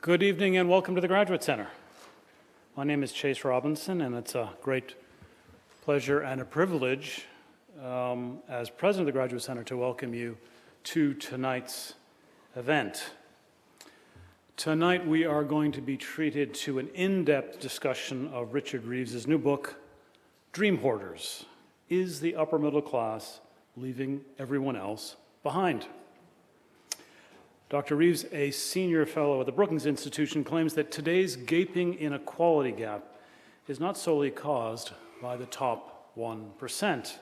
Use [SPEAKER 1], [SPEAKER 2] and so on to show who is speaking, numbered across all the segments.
[SPEAKER 1] Good evening and welcome to the Graduate Center. My name is Chase Robinson, and it's a great pleasure and a privilege as president of the Graduate Center to welcome you to tonight's event. Tonight we are going to be treated to an in-depth discussion of Richard Reeves' new book, Dream Hoarders: Is the Upper Middle Class Leaving Everyone Else Behind? Dr. Reeves, a senior fellow at the Brookings Institution, claims that today's gaping inequality gap is not solely caused by the top 1%.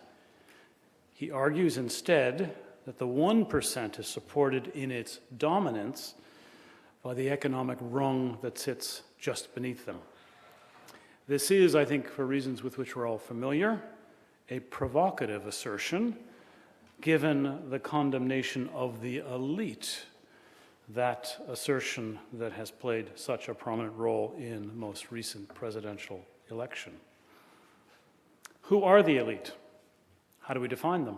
[SPEAKER 1] He argues instead that the 1% is supported in its dominance by the economic rung that sits just beneath them. This is, I think, for reasons with which we're all familiar, a provocative assertion, given the condemnation of the elite, that assertion that has played such a prominent role in the most recent presidential election. Who are the elite? How do we define them?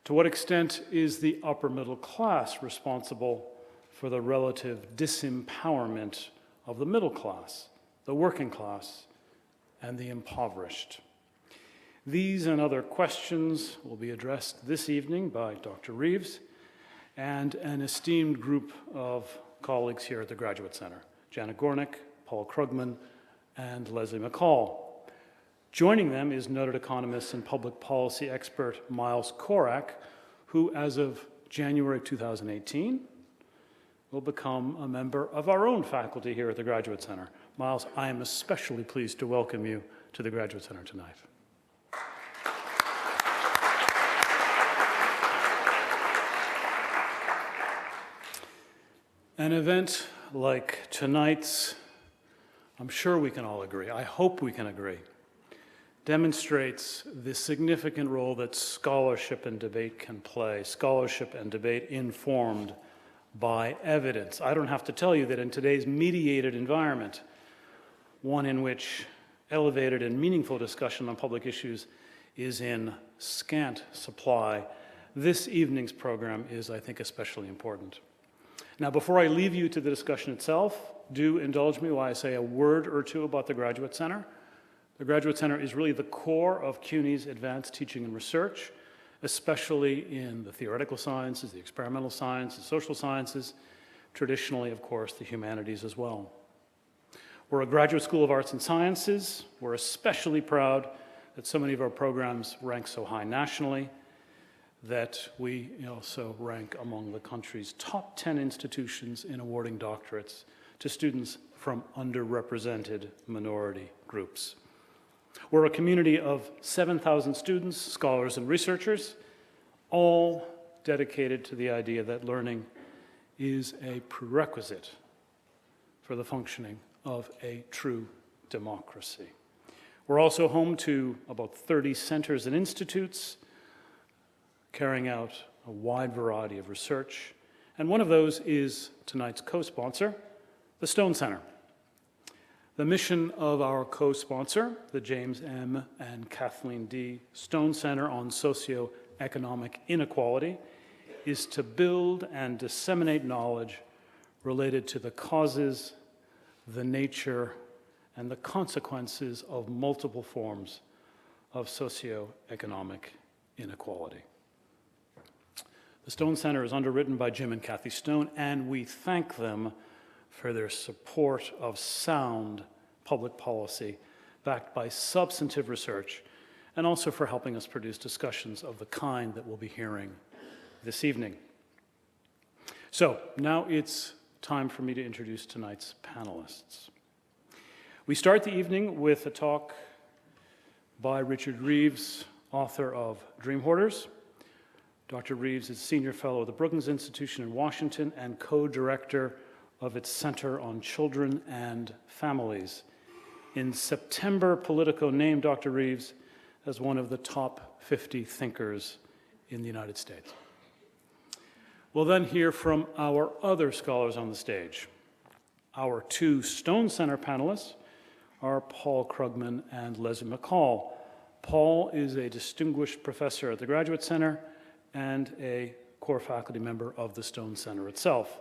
[SPEAKER 1] To what extent is the upper middle class responsible for the relative disempowerment of the middle class, the working class, and the impoverished? These and other questions will be addressed this evening by Dr. Reeves and an esteemed group of colleagues here at the Graduate Center, Janet Gornick, Paul Krugman, and Leslie McCall. Joining them is noted economist and public policy expert Miles Corak, who as of January 2018 will become a member of our own faculty here at the Graduate Center. Miles, I am especially pleased to welcome you to the Graduate Center tonight. An event like tonight's, I'm sure we can all agree, I hope we can agree, demonstrates the significant role that scholarship and debate can play, scholarship and debate informed by evidence. I don't have to tell you that in today's mediated environment, one in which elevated and meaningful discussion on public issues is in scant supply, this evening's program is, I think, especially important. Now, before I leave you to the discussion itself, do indulge me while I say a word or two about the Graduate Center. The Graduate Center is really the core of CUNY's advanced teaching and research, especially in the theoretical sciences, the experimental sciences, social sciences, traditionally, of course, the humanities as well. We're a graduate school of arts and sciences. We're especially proud that so many of our programs rank so high nationally, that we also rank among the country's top 10 institutions in awarding doctorates to students from underrepresented minority groups. We're a community of 7,000 students, scholars, and researchers, all dedicated to the idea that learning is a prerequisite for the functioning of a true democracy. We're also home to about 30 centers and institutes, carrying out a wide variety of research, and one of those is tonight's co-sponsor, the Stone Center. The mission of our co-sponsor, the James M. and Kathleen D. Stone Center on Socio-Economic Inequality, is to build and disseminate knowledge related to the causes, the nature, and the consequences of multiple forms of socio-economic inequality. The Stone Center is underwritten by Jim and Kathy Stone, and we thank them for their support of sound public policy backed by substantive research, and also for helping us produce discussions of the kind that we'll be hearing this evening. So now it's time for me to introduce tonight's panelists. We start the evening with a talk by Richard Reeves, author of Dream Hoarders. Dr. Reeves is Senior Fellow at the Brookings Institution in Washington and co-director of its Center on Children and Families. In September, Politico named Dr. Reeves as one of the top 50 thinkers in the United States. We'll then hear from our other scholars on the stage. Our two Stone Center panelists are Paul Krugman and Leslie McCall. Paul is a distinguished professor at the Graduate Center and a core faculty member of the Stone Center itself.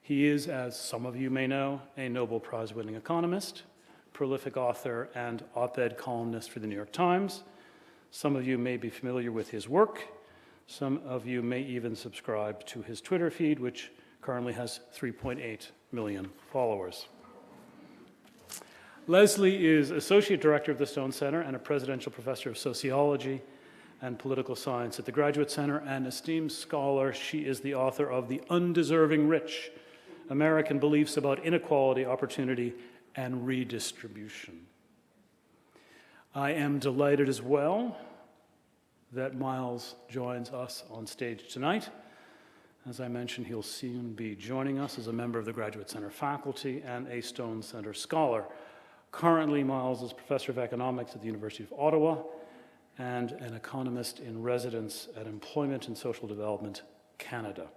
[SPEAKER 1] He is, as some of you may know, a Nobel Prize-winning economist, prolific author, and op-ed columnist for the New York Times. Some of you may be familiar with his work. Some of you may even subscribe to his Twitter feed, which currently has 3.8 million followers. Leslie is Associate Director of the Stone Center and a Presidential Professor of Sociology and Political Science at the Graduate Center, and esteemed scholar. She is the author of The Undeserving Rich: American Beliefs About Inequality, Opportunity, and Redistribution. I am delighted as well that Miles joins us on stage tonight. As I mentioned, he'll soon be joining us as a member of the Graduate Center faculty and a Stone Center scholar. Currently, Miles is Professor of Economics at the University of Ottawa and an economist in residence at Employment and Social Development Canada.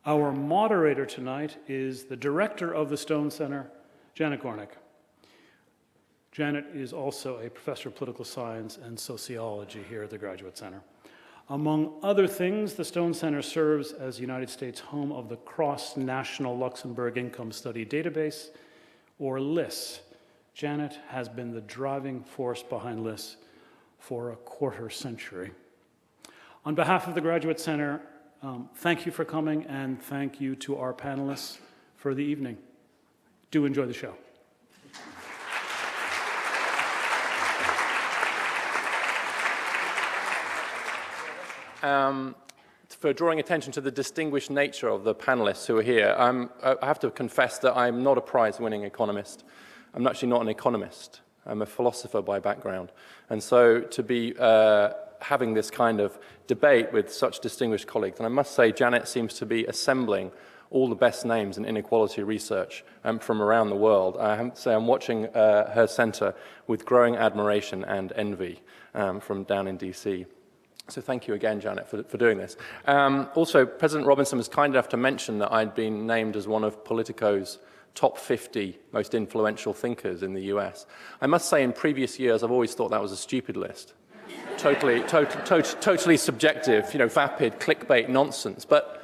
[SPEAKER 1] Our moderator tonight is the director of the Stone Center, Janet Gornick. Janet is also a professor of political science and sociology here at the Graduate Center. Among other things, the Stone Center serves as the United States home of the Cross-National Luxembourg Income Study Database, or LIS. Janet has been the driving force behind LIS for a quarter century. On behalf of the Graduate Center, thank you for coming, and thank you to our panelists for the evening. Do enjoy the show.
[SPEAKER 2] For drawing attention to the distinguished nature of the panelists who are here, I have to confess that I'm not a prize-winning economist. I'm actually not an economist. I'm a philosopher by background. And so to be having this kind of debate with such distinguished colleagues, and I must say Janet seems to be assembling all the best names in inequality research from around the world. I have to say I'm watching her center with growing admiration and envy from down in DC. So thank you again, Janet, for doing this. Also, President Robinson was kind enough to mention that I'd been named as one of Politico's top 50 most influential thinkers in the US. I must say in previous years, I've always thought that was a stupid list. Totally subjective, you know, vapid, clickbait nonsense. But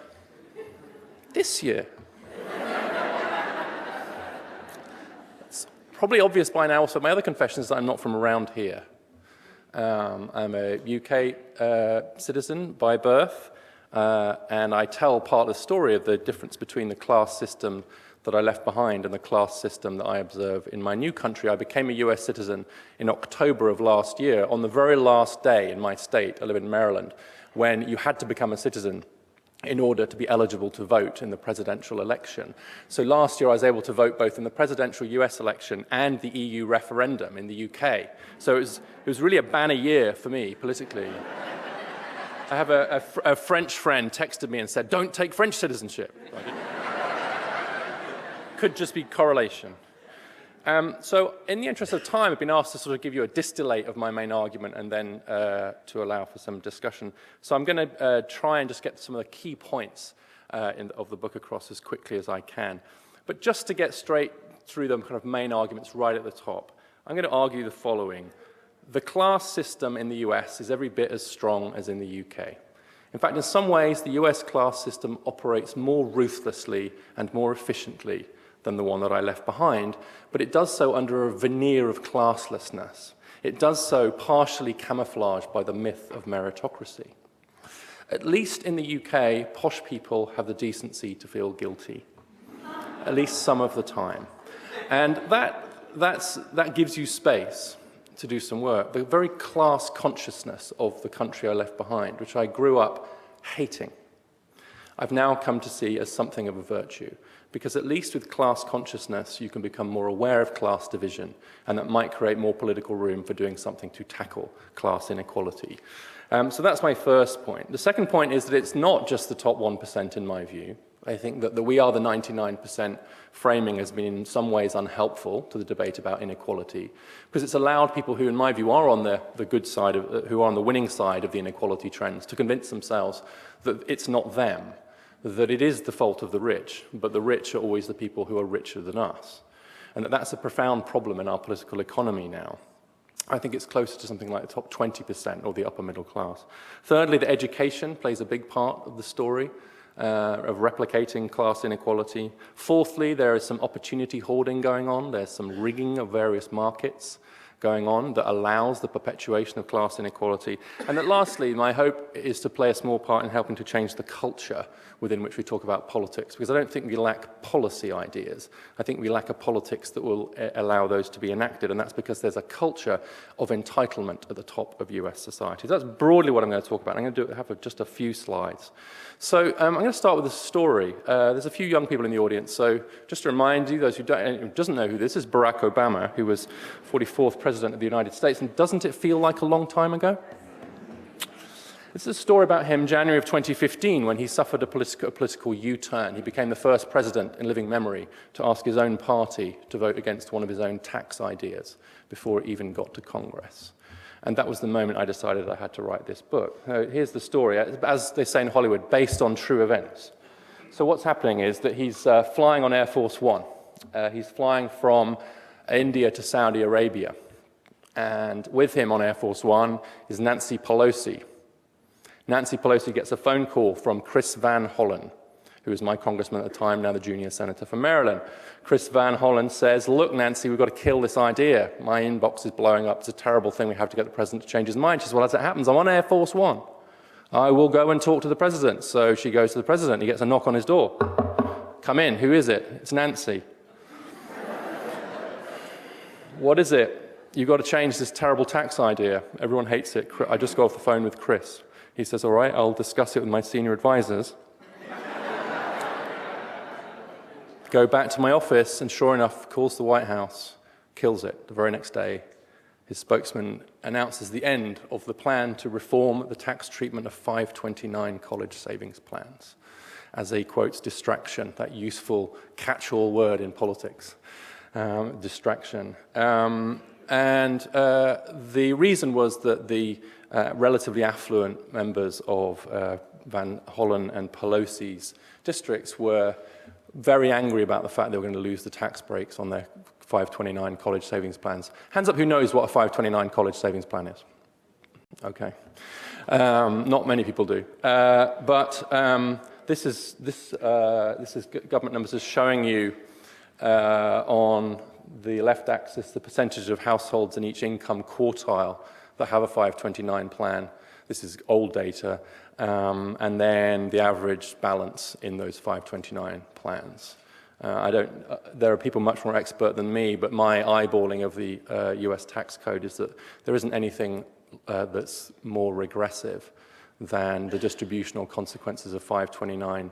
[SPEAKER 2] this year, it's probably obvious by now, so my other confession is that I'm not from around here. I'm a UK citizen by birth, and I tell part of the story of the difference between the class system that I left behind and the class system that I observe in my new country. I became a US citizen in October of last year, on the very last day in my state, I live in Maryland, when you had to become a citizen in order to be eligible to vote in the presidential election. So last year I was able to vote both in the presidential US election and the EU referendum in the UK. So it was really a banner year for me politically. I have a French friend texted me and said, "Don't take French citizenship." Could just be correlation. So in the interest of time, I've been asked to sort of give you a distillate of my main argument and then to allow for some discussion. So I'm going to try and just get some of the key points of the book across as quickly as I can. But just to get straight through the kind of main arguments right at the top, I'm going to argue the following. The class system in the US is every bit as strong as in the UK. In fact, in some ways, the US class system operates more ruthlessly and more efficiently than the one that I left behind, but it does so under a veneer of classlessness. It does so partially camouflaged by the myth of meritocracy. At least in the UK, posh people have the decency to feel guilty, at least some of the time. And that gives you space to do some work. The very class consciousness of the country I left behind, which I grew up hating, I've now come to see as something of a virtue. Because at least with class consciousness, you can become more aware of class division, and that might create more political room for doing something to tackle class inequality. So that's my first point. The second point is that it's not just the top 1% in my view. I think that the we are the 99% framing has been in some ways unhelpful to the debate about inequality, because it's allowed people who, in my view, are on the good side, who are on the winning side of the inequality trends, to convince themselves that it's not them, that it is the fault of the rich, but the rich are always the people who are richer than us. And that's a profound problem in our political economy now. I think it's closer to something like the top 20% or the upper middle class. Thirdly, that education plays a big part of the story. of replicating class inequality. Fourthly, there is some opportunity hoarding going on. There's some rigging of various markets going on that allows the perpetuation of class inequality. And that lastly, my hope is to play a small part in helping to change the culture within which we talk about politics, because I don't think we lack policy ideas. I think we lack a politics that will allow those to be enacted, and that's because there's a culture of entitlement at the top of US society. So that's broadly what I'm going to talk about. I'm going to have just a few slides. So I'm going to start with a story. There's a few young people in the audience, so just to remind you, those who doesn't know who this is, Barack Obama, who was 44th President of the United States, and doesn't it feel like a long time ago? This is a story about him, January of 2015, when he suffered a political U-turn. He became the first president in living memory to ask his own party to vote against one of his own tax ideas before it even got to Congress. And that was the moment I decided I had to write this book. Here's the story, as they say in Hollywood, based on true events. So what's happening is that he's flying on Air Force One. He's flying from India to Saudi Arabia. And with him on Air Force One is Nancy Pelosi. Nancy Pelosi gets a phone call from Chris Van Hollen, who was my congressman at the time, now the junior senator for Maryland. Chris Van Hollen says, look, Nancy, we've got to kill this idea. My inbox is blowing up. It's a terrible thing. We have to get the president to change his mind. She says, well, as it happens, I'm on Air Force One. I will go and talk to the president. So she goes to the president. He gets a knock on his door. Come in. Who is it? It's Nancy. What is it? You've got to change this terrible tax idea. Everyone hates it. I just got off the phone with Chris. He says, all right, I'll discuss it with my senior advisors. Go back to my office, and sure enough, calls the White House, kills it. The very next day, his spokesman announces the end of the plan to reform the tax treatment of 529 college savings plans as a, quotes, distraction, that useful catch-all word in politics, distraction. And the reason was that the relatively affluent members of Van Hollen and Pelosi's districts were very angry about the fact they were going to lose the tax breaks on their 529 college savings plans. Hands up who knows what a 529 college savings plan is. Okay. Not many people do. This is government numbers is showing you on the left axis the percentage of households in each income quartile that have a 529 plan. This is old data, and then the average balance in those 529 plans. There are people much more expert than me, but my eyeballing of the US tax code is that there isn't anything that's more regressive than the distributional consequences of 529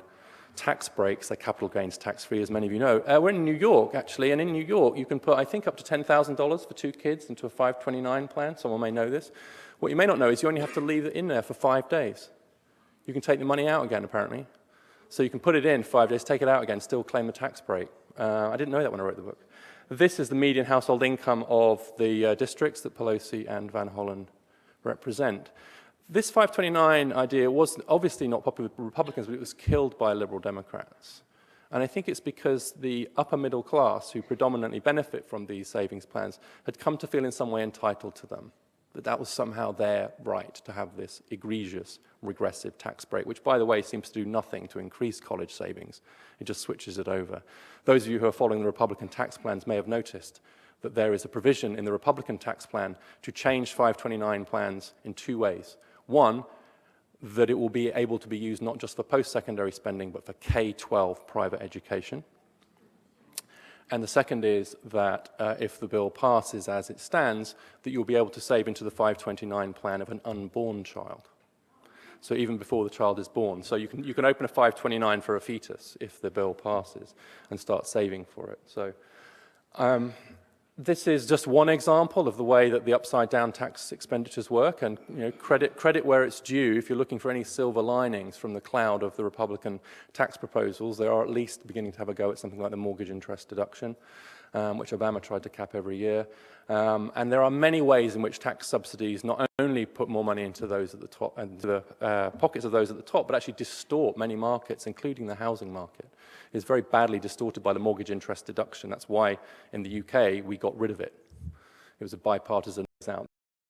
[SPEAKER 2] tax breaks. They're capital gains tax-free, as many of you know. We're in New York, actually, and in New York, you can put, I think, up to $10,000 for 2 kids into a 529 plan. Someone may know this. What you may not know is you only have to leave it in there for 5 days. You can take the money out again, apparently. So you can put it in 5 days, take it out again, still claim the tax break. I didn't know that when I wrote the book. This is the median household income of the districts that Pelosi and Van Hollen represent. This 529 idea was obviously not popular with Republicans, but it was killed by liberal Democrats. And I think it's because the upper middle class, who predominantly benefit from these savings plans, had come to feel in some way entitled to them, that was somehow their right to have this egregious, regressive tax break, which, by the way, seems to do nothing to increase college savings. It just switches it over. Those of you who are following the Republican tax plans may have noticed that there is a provision in the Republican tax plan to change 529 plans in 2 ways. One, that it will be able to be used not just for post-secondary spending, but for K-12 private education. And the second is that if the bill passes as it stands, that you'll be able to save into the 529 plan of an unborn child. So even before the child is born. So you can open a 529 for a fetus if the bill passes and start saving for it. So this is just one example of the way that the upside-down tax expenditures work, and credit where it's due. If you're looking for any silver linings from the cloud of the Republican tax proposals, they are at least beginning to have a go at something like the mortgage interest deduction, which Obama tried to cap every year. And there are many ways in which tax subsidies not only put more money into those at the top and the pockets of those at the top, but actually distort many markets, including the housing market. It's very badly distorted by the mortgage interest deduction. That's why in the UK we got rid of it. It was a bipartisan out.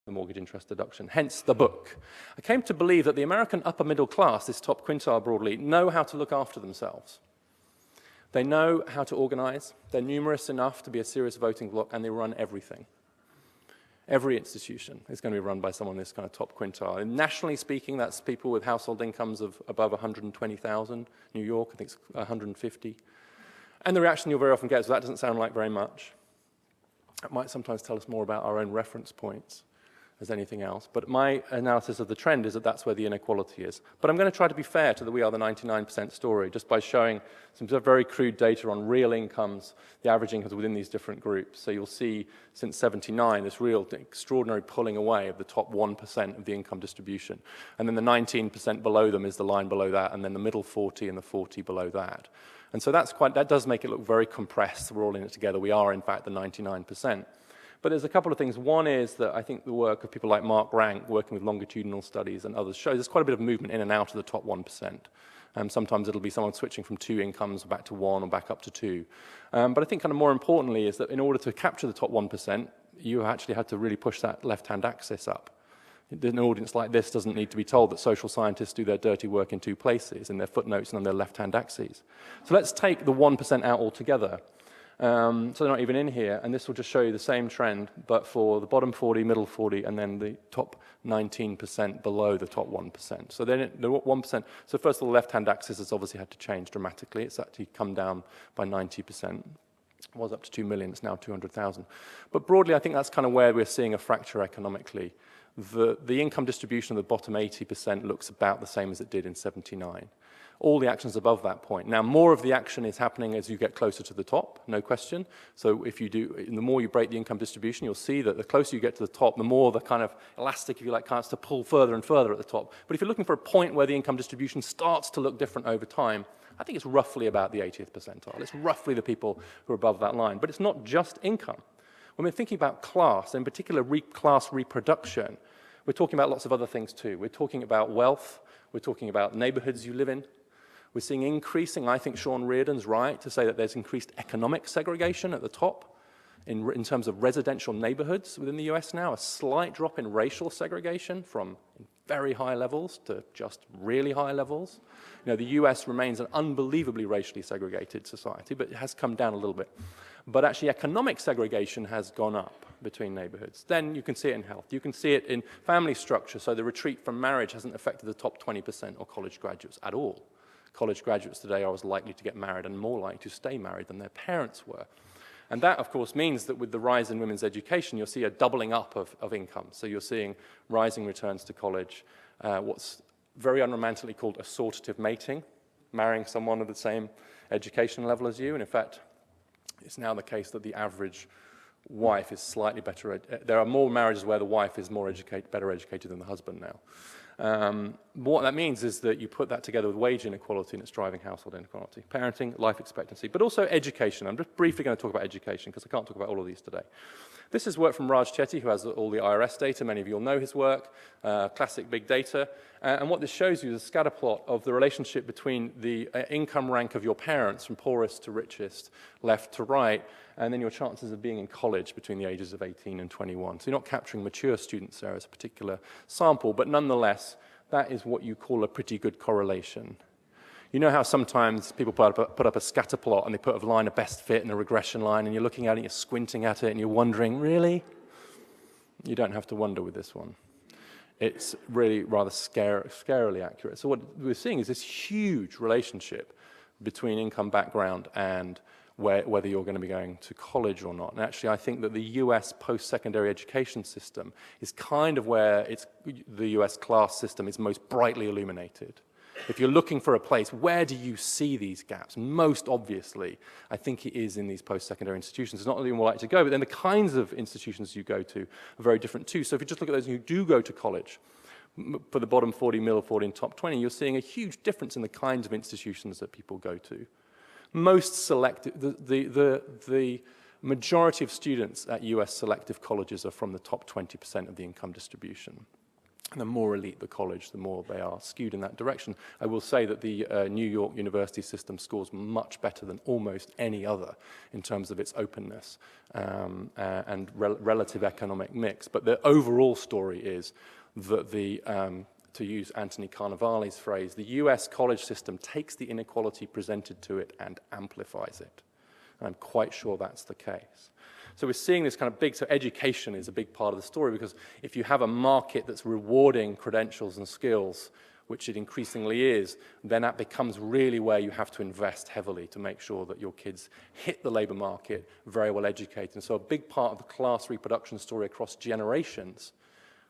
[SPEAKER 2] the mortgage interest deduction, hence the book. I came to believe that the American upper middle class, this top quintile broadly, know how to look after themselves. They know how to organize, they're numerous enough to be a serious voting bloc, and they run everything. Every institution is going to be run by someone in this kind of top quintile. And nationally speaking, that's people with household incomes of above 120,000. New York, I think it's 150. And the reaction you'll very often get is, well, that doesn't sound like very much. It might sometimes tell us more about our own reference points as anything else. But my analysis of the trend is that that's where the inequality is. But I'm going to try to be fair to the We Are the 99% story, just by showing some very crude data on real incomes, the average incomes within these different groups. So you'll see since 79, this real extraordinary pulling away of the top 1% of the income distribution. And then the 19% below them is the line below that, and then the middle 40 and the 40 below that. And so that does make it look very compressed. We're all in it together. We are, in fact, the 99%. But there's a couple of things. One is that I think the work of people like Mark Rank, working with longitudinal studies and others, shows there's quite a bit of movement in and out of the top 1%. Sometimes it'll be someone switching from 2 incomes back to 1 or back up to 2. But I think kind of more importantly is that in order to capture the top 1%, you actually had to really push that left-hand axis up. An audience like this doesn't need to be told that social scientists do their dirty work in 2 places, in their footnotes and on their left-hand axes. So let's take the 1% out altogether. So they're not even in here, and this will just show you the same trend, but for the bottom 40, middle 40, and then the top 19% below the top 1%. So then the 1%, so first of all, the left-hand axis has obviously had to change dramatically. It's actually come down by 90%. It was up to 2 million, it's now 200,000. But broadly, I think that's kind of where we're seeing a fracture economically. The income distribution of the bottom 80% looks about the same as it did in 79. All the actions above that point. Now, more of the action is happening as you get closer to the top, no question. So if you do, the more you break the income distribution, you'll see that the closer you get to the top, the more the kind of elastic, if you like, starts to pull further and further at the top. But if you're looking for a point where the income distribution starts to look different over time, I think it's roughly about the 80th percentile. It's roughly the people who are above that line. But it's not just income. When we're thinking about class, in particular class reproduction, we're talking about lots of other things too. We're talking about wealth. We're talking about neighborhoods you live in. We're seeing increasing, I think Sean Reardon's right to say that there's increased economic segregation at the top in terms of residential neighborhoods within the US now, a slight drop in racial segregation from very high levels to just really high levels. You know, the US remains an unbelievably racially segregated society, but it has come down a little bit. But actually economic segregation has gone up between neighborhoods. Then you can see it in health. You can see it in family structure. So the retreat from marriage hasn't affected the top 20% or college graduates at all. College graduates today are as likely to get married and more likely to stay married than their parents were. And that, of course, means that with the rise in women's education, you'll see a doubling up of income. So you're seeing rising returns to college, what's very unromantically called assortative mating, marrying someone of the same education level as you. And in fact, it's now the case that the average wife is slightly better. There are more marriages where the wife is better educated than the husband now. What that means is that you put that together with wage inequality and it's driving household inequality. Parenting, life expectancy, but also education. I'm just briefly going to talk about education because I can't talk about all of these today. This is work from Raj Chetty, who has all the IRS data. Many of you will know his work, classic big data. And what this shows you is a scatter plot of the relationship between the income rank of your parents from poorest to richest, left to right, and then your chances of being in college between the ages of 18 and 21. So you're not capturing mature students there as a particular sample, but nonetheless, that is what you call a pretty good correlation. You know how sometimes people put up a scatter plot and they put a line of best fit and a regression line and you're looking at it, you're squinting at it and you're wondering, really? You don't have to wonder with this one. It's really rather scarily accurate. So what we're seeing is this huge relationship between income background and whether you're going to be going to college or not. And actually, I think that the US post-secondary education system is kind of where the US class system is most brightly illuminated. If you're looking for a place, where do you see these gaps? Most obviously, I think it is in these post-secondary institutions. It's not really more likely to go, but then the kinds of institutions you go to are very different too. So if you just look at those who do go to college, for the bottom 40, middle 40, and top 20, you're seeing a huge difference in the kinds of institutions that people go to. Most selective, the majority of students at US selective colleges are from the top 20% of the income distribution. And the more elite the college, the more they are skewed in that direction. I will say that the New York University system scores much better than almost any other in terms of its openness and relative economic mix. But the overall story is that to use Anthony Carnevale's phrase, the US college system takes the inequality presented to it and amplifies it. And I'm quite sure that's the case. So we're seeing this kind of so education is a big part of the story, because if you have a market that's rewarding credentials and skills, which it increasingly is, then that becomes really where you have to invest heavily to make sure that your kids hit the labor market very well educated. And so a big part of the class reproduction story across generations,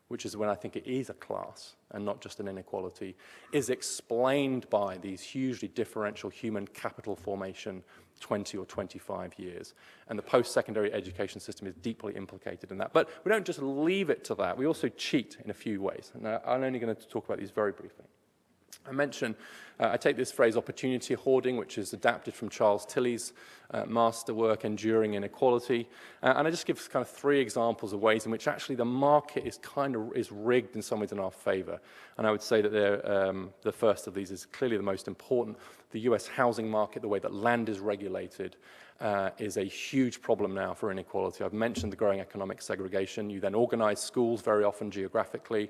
[SPEAKER 2] which is when I think it is a class and not just an inequality, is explained by these hugely differential human capital formation 20 or 25 years. And the post-secondary education system is deeply implicated in that. But we don't just leave it to that. We also cheat in a few ways. And I'm only going to talk about these very briefly. I mentioned, I take this phrase opportunity hoarding, which is adapted from Charles Tilley's masterwork, Enduring Inequality. And I just give kind of 3 examples of ways in which actually the market is rigged in some ways in our favor. And I would say that the first of these is clearly the most important. The US housing market, the way that land is regulated, is a huge problem now for inequality. I've mentioned the growing economic segregation. You then organize schools very often geographically,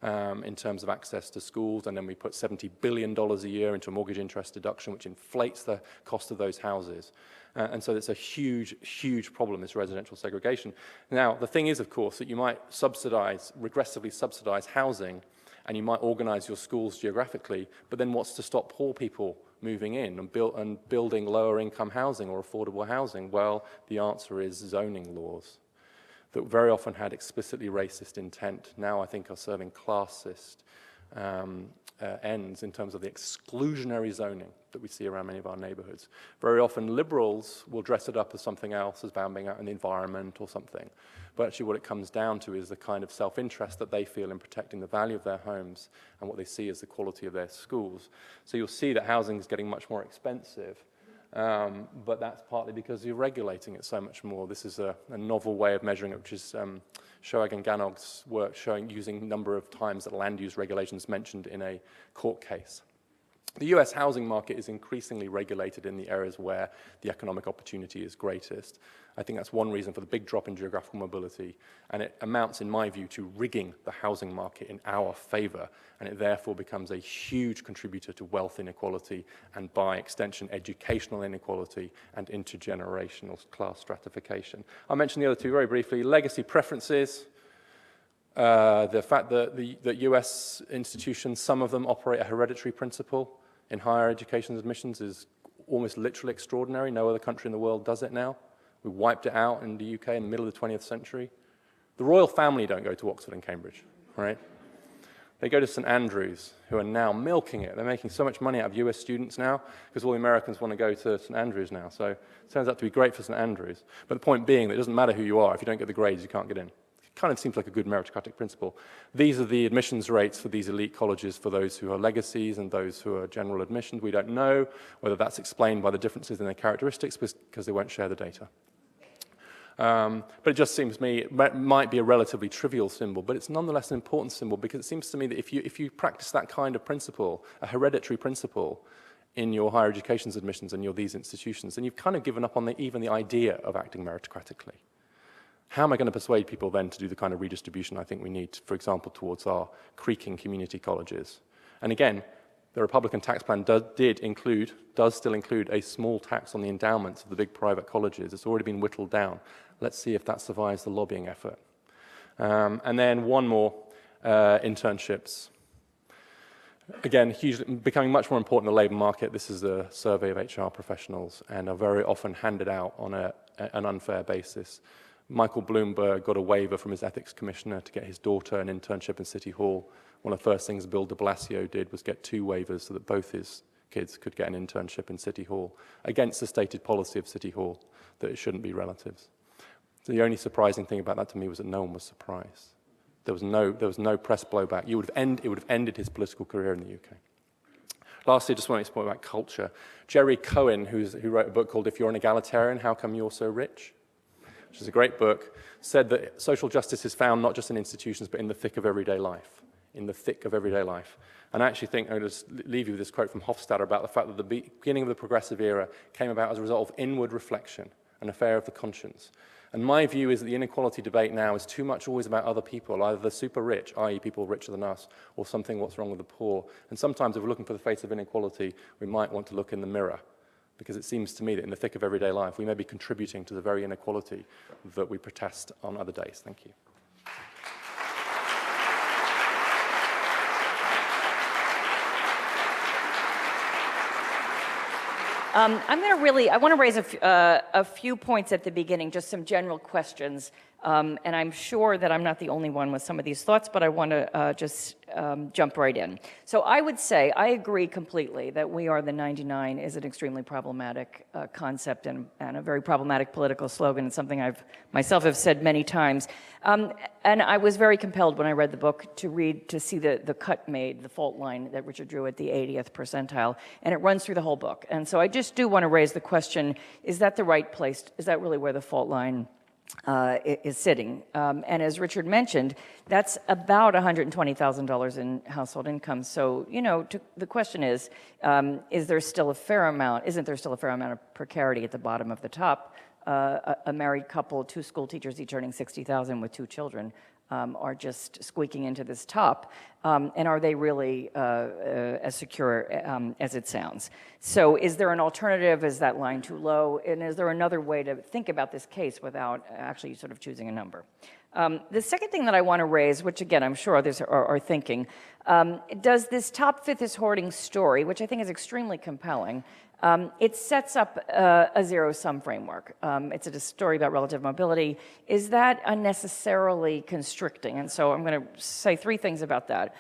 [SPEAKER 2] in terms of access to schools, and then we put $70 billion a year into a mortgage interest deduction, which inflates the cost of those houses. And so it's a huge, huge problem, this residential segregation. Now, the thing is, of course, that you might regressively subsidize housing, and you might organize your schools geographically, but then what's to stop poor people moving in and building lower income housing or affordable housing? Well, the answer is zoning laws that very often had explicitly racist intent, now I think are serving classist ends in terms of the exclusionary zoning that we see around many of our neighborhoods. Very often liberals will dress it up as something else, as bounding out in the environment or something. But actually what it comes down to is the kind of self-interest that they feel in protecting the value of their homes and what they see as the quality of their schools. So you'll see that housing is getting much more expensive. But that's partly because you're regulating it so much more. This is a novel way of measuring it, which is Shoag and Ganog's work using number of times that land use regulations mentioned in a court case. The US housing market is increasingly regulated in the areas where the economic opportunity is greatest. I think that's one reason for the big drop in geographical mobility, and it amounts, in my view, to rigging the housing market in our favor, and it therefore becomes a huge contributor to wealth inequality and, by extension, educational inequality and intergenerational class stratification. I'll mention the other 2 very briefly. Legacy preferences. The fact that US institutions, some of them operate a hereditary principle in higher education admissions is almost literally extraordinary. No other country in the world does it now. We wiped it out in the UK in the middle of the 20th century. The royal family don't go to Oxford and Cambridge, right? They go to St. Andrews, who are now milking it. They're making so much money out of US students now because all the Americans want to go to St. Andrews now. So it turns out to be great for St. Andrews. But the point being that it doesn't matter who you are. If you don't get the grades, you can't get in. Kind of seems like a good meritocratic principle. These are the admissions rates for these elite colleges for those who are legacies and those who are general admissions. We don't know whether that's explained by the differences in their characteristics because they won't share the data. But it just seems to me it might be a relatively trivial symbol, but it's nonetheless an important symbol because it seems to me that if you practice that kind of principle, a hereditary principle, in your higher education admissions and these institutions, then you've kind of given up on even the idea of acting meritocratically. How am I going to persuade people then to do the kind of redistribution I think we need, for example, towards our creaking community colleges? And again, the Republican tax plan does still include a small tax on the endowments of the big private colleges. It's already been whittled down. Let's see if that survives the lobbying effort. And then one more, internships. Again, becoming much more important in the labour market. This is a survey of HR professionals and are very often handed out on an unfair basis. Michael Bloomberg got a waiver from his ethics commissioner to get his daughter an internship in City Hall. One of the first things Bill de Blasio did was get 2 waivers so that both his kids could get an internship in City Hall, against the stated policy of City Hall that it shouldn't be relatives. So the only surprising thing about that to me was that no one was surprised. There was no press blowback. It would have ended his political career in the UK. Lastly, I just want to explain about culture. Jerry Cohen, who wrote a book called If You're an Egalitarian, How Come You're So Rich?, which is a great book, said that social justice is found not just in institutions, but in the thick of everyday life, in the thick of everyday life. And I actually think, I'll just leave you with this quote from Hofstadter about the fact that the beginning of the progressive era came about as a result of inward reflection, an affair of the conscience. And my view is that the inequality debate now is too much always about other people, either the super rich, i.e. people richer than us, or something what's wrong with the poor. And sometimes if we're looking for the face of inequality, we might want to look in the mirror, because it seems to me that in the thick of everyday life, we may be contributing to the very inequality that we protest on other days. Thank you.
[SPEAKER 3] I want to raise a few points at the beginning, just some general questions. And I'm sure that I'm not the only one with some of these thoughts, but I want to just jump right in. So I would say I agree completely that we are the 99 is an extremely problematic concept and a very problematic political slogan. It's something I've myself have said many times. And I was very compelled when I read the book to see the cut made, the fault line that Richard drew at the 80th percentile, and it runs through the whole book. And so I just do want to raise the question, is that the right place? Is that really where the fault line is sitting? And as Richard mentioned, that's about $120,000 in household income. So, the question is there still a fair amount, isn't there still a fair amount of precarity at the bottom of the top? A married couple, 2 school teachers each earning $60,000 with 2 children are just squeaking into this top. And are they really as secure as it sounds? So is there an alternative? Is that line too low? And is there another way to think about this case without actually sort of choosing a number? The second thing that I want to raise, which again I'm sure others are thinking, does this top fifth is hoarding story, which I think is extremely compelling, it sets up a zero-sum framework. It's a story about relative mobility. Is that unnecessarily constricting? And so I'm going to say 3 things about that.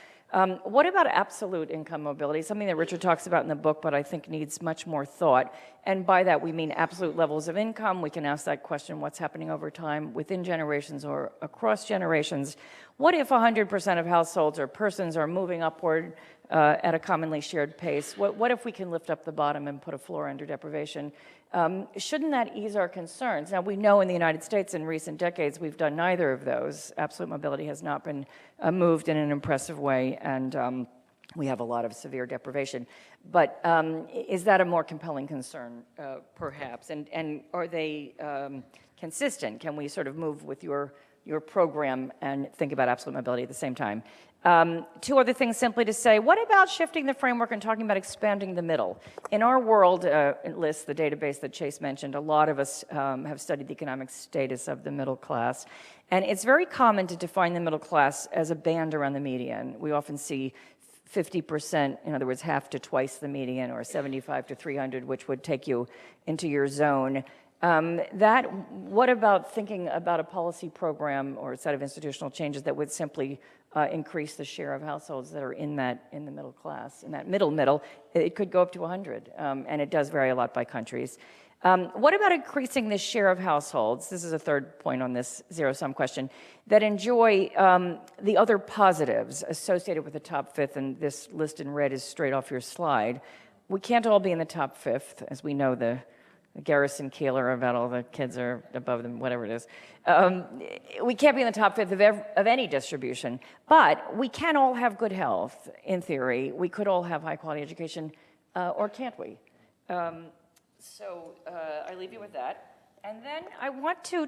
[SPEAKER 3] What about absolute income mobility? Something that Richard talks about in the book, but I think needs much more thought. And by that, we mean absolute levels of income. We can ask that question, what's happening over time within generations or across generations? What if 100% of households or persons are moving upward at a commonly shared pace? What if we can lift up the bottom and put a floor under deprivation? Shouldn't that ease our concerns? Now, we know in the United States in recent decades we've done neither of those. Absolute mobility has not been moved in an impressive way, and we have a lot of severe deprivation. But is that a more compelling concern, perhaps? And are they consistent? Can we sort of move with your program and think about absolute mobility at the same time? 2 other things simply to say, what about shifting the framework and talking about expanding the middle? In our world, list, the database that Chase mentioned, a lot of us have studied the economic status of the middle class. And it's very common to define the middle class as a band around the median. We often see 50%, in other words, half to twice the median, or 75 to 300, which would take you into your zone. What about thinking about a policy program or a set of institutional changes that would simply increase the share of households that are in the middle class, in that middle? It could go up to 100, and it does vary a lot by countries. What about increasing the share of households, this is a third point on this zero-sum question, that enjoy the other positives associated with the top fifth, and this list in red is straight off your slide. We can't all be in the top fifth, as we know the Garrison Keillor about all the kids are above them, whatever it is. We can't be in the top fifth of any distribution, but we can all have good health, in theory. We could all have high-quality education, or can't we? So I leave you with that. And then I want to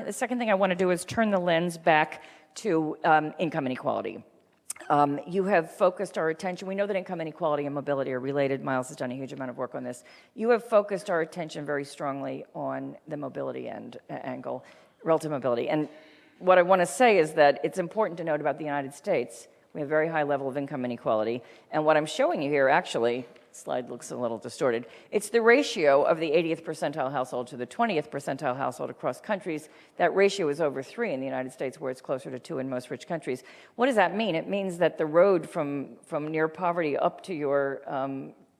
[SPEAKER 3] the second thing I want to do is turn the lens back to income inequality. You have focused our attention. We know that income inequality and mobility are related. Miles has done a huge amount of work on this. You have focused our attention very strongly on the mobility angle, relative mobility. And what I want to say is that it's important to note about the United States. We have a very high level of income inequality. And what I'm showing you here, actually, slide looks a little distorted. It's the ratio of the 80th percentile household to the 20th percentile household across countries. That ratio is over 3 in the United States, where it's closer to 2 in most rich countries. What does that mean? It means that the road from near poverty up to your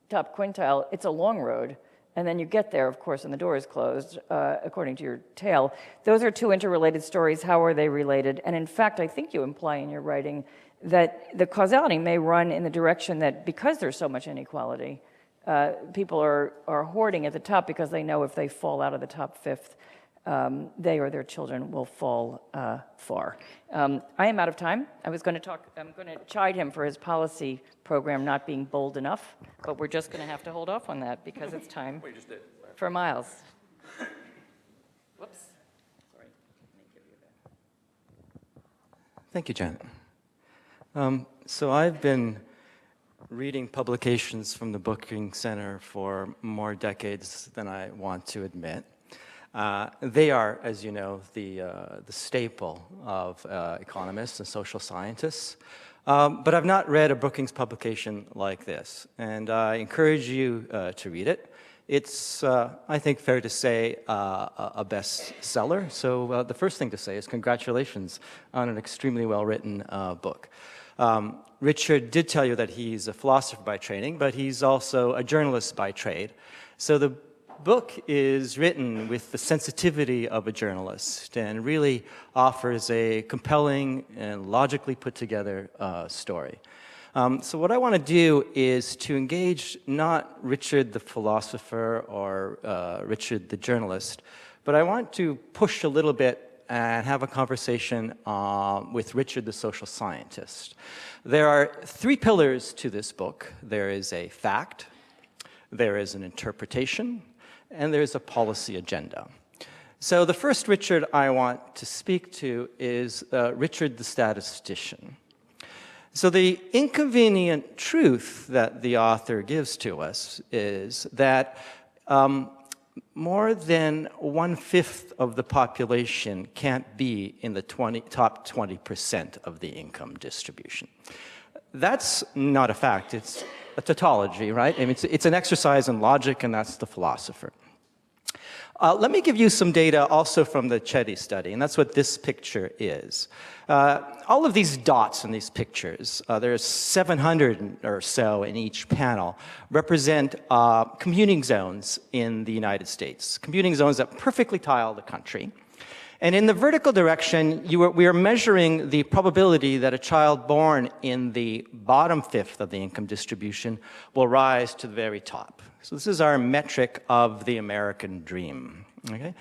[SPEAKER 3] top quintile, it's a long road. And then you get there, of course, and the door is closed, according to your tale. Those are 2 interrelated stories. How are they related? And in fact, I think you imply in your writing that the causality may run in the direction that because there's so much inequality, people are hoarding at the top because they know if they fall out of the top fifth, they or their children will fall far. I am out of time. I'm going to chide him for his policy program not being bold enough, but we're just going to have to hold off on that because it's time for Miles. Whoops. Sorry. Let me give you that.
[SPEAKER 4] Thank you, Janet. So I've been reading publications from the Brookings Center for more decades than I want to admit. They are, as you know, the staple of economists and social scientists. But I've not read a Brookings publication like this, and I encourage you to read it. It's, I think, fair to say, a bestseller. So the first thing to say is congratulations on an extremely well-written book. Richard did tell you that he's a philosopher by training, but he's also a journalist by trade. So the book is written with the sensitivity of a journalist and really offers a compelling and logically put together story. So what I want to do is to engage not Richard the philosopher or Richard the journalist, but I want to push a little bit and have a conversation with Richard the social scientist. There are three pillars to this book. There is a fact, there is an interpretation, and there's a policy agenda. So the first Richard I want to speak to is Richard the statistician. So the inconvenient truth that the author gives to us is that more than 1/5 of the population can't be in the top 20% of the income distribution. That's not a fact, it's a tautology, right? I mean, it's an exercise in logic, and that's the philosopher. Let me give you some data also from the Chetty study, and that's what this picture is. All of these dots in these pictures, there's 700 or so in each panel, represent commuting zones in the United States, commuting zones that perfectly tile the country. And in the vertical direction, we are measuring the probability that a child born in the bottom 1/5 of the income distribution will rise to the very top. So this is our metric of the American dream. Okay?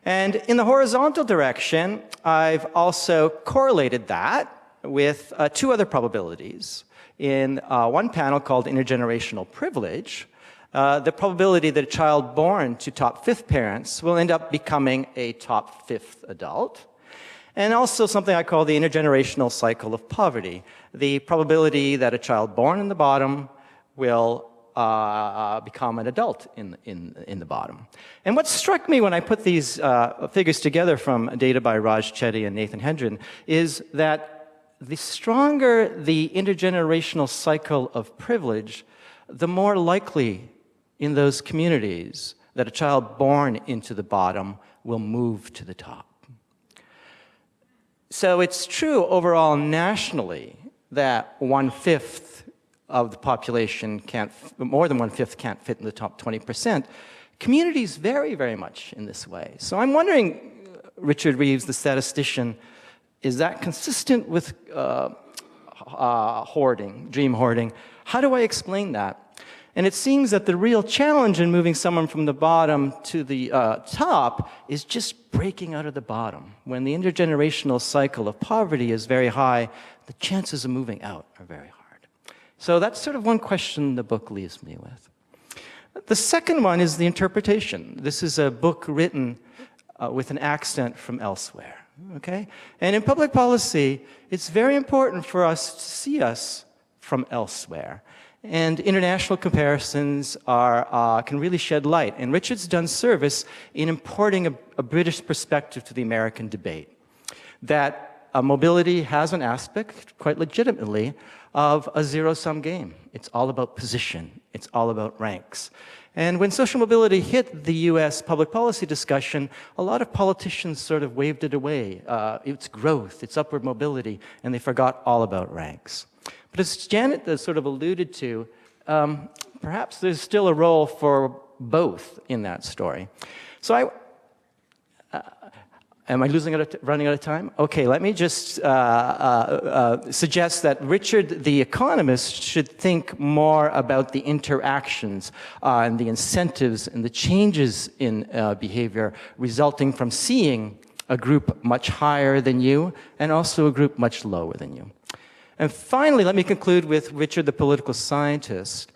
[SPEAKER 4] And in the horizontal direction, I've also correlated that with two other probabilities. In one panel called Intergenerational Privilege, the probability that a child born to top 5th parents will end up becoming a top 5th adult. And also something I call the intergenerational cycle of poverty, the probability that a child born in the bottom will become an adult in the bottom. And what struck me when I put these figures together from data by Raj Chetty and Nathan Hendren is that the stronger the intergenerational cycle of privilege, the more likely in those communities that a child born into the bottom will move to the top. So it's true overall nationally that 1/5 of the population more than 1/5 can't fit in the top 20%. Communities vary very much in this way. So I'm wondering, Richard Reeves, the statistician, is that consistent with hoarding, dream hoarding? How do I explain that? And it seems that the real challenge in moving someone from the bottom to the top is just breaking out of the bottom. When the intergenerational cycle of poverty is very high, the chances of moving out are very hard. So that's sort of one question the book leaves me with. The second one is the interpretation. This is a book written with an accent from elsewhere, okay? And in public policy, it's very important for us to see us from elsewhere. And international comparisons can really shed light. And Richard's done service in importing a British perspective to the American debate. That mobility has an aspect, quite legitimately, of a zero-sum game. It's all about position. It's all about ranks. And when social mobility hit the US public policy discussion, a lot of politicians sort of waved it away. It's growth, it's upward mobility, and they forgot all about ranks. But as Janet sort of alluded to, perhaps there's still a role for both in that story. So Am I running out of time? Okay, let me just suggest that Richard, the economist, should think more about the interactions and the incentives and the changes in behavior resulting from seeing a group much higher than you and also a group much lower than you. And finally, let me conclude with Richard, the political scientist.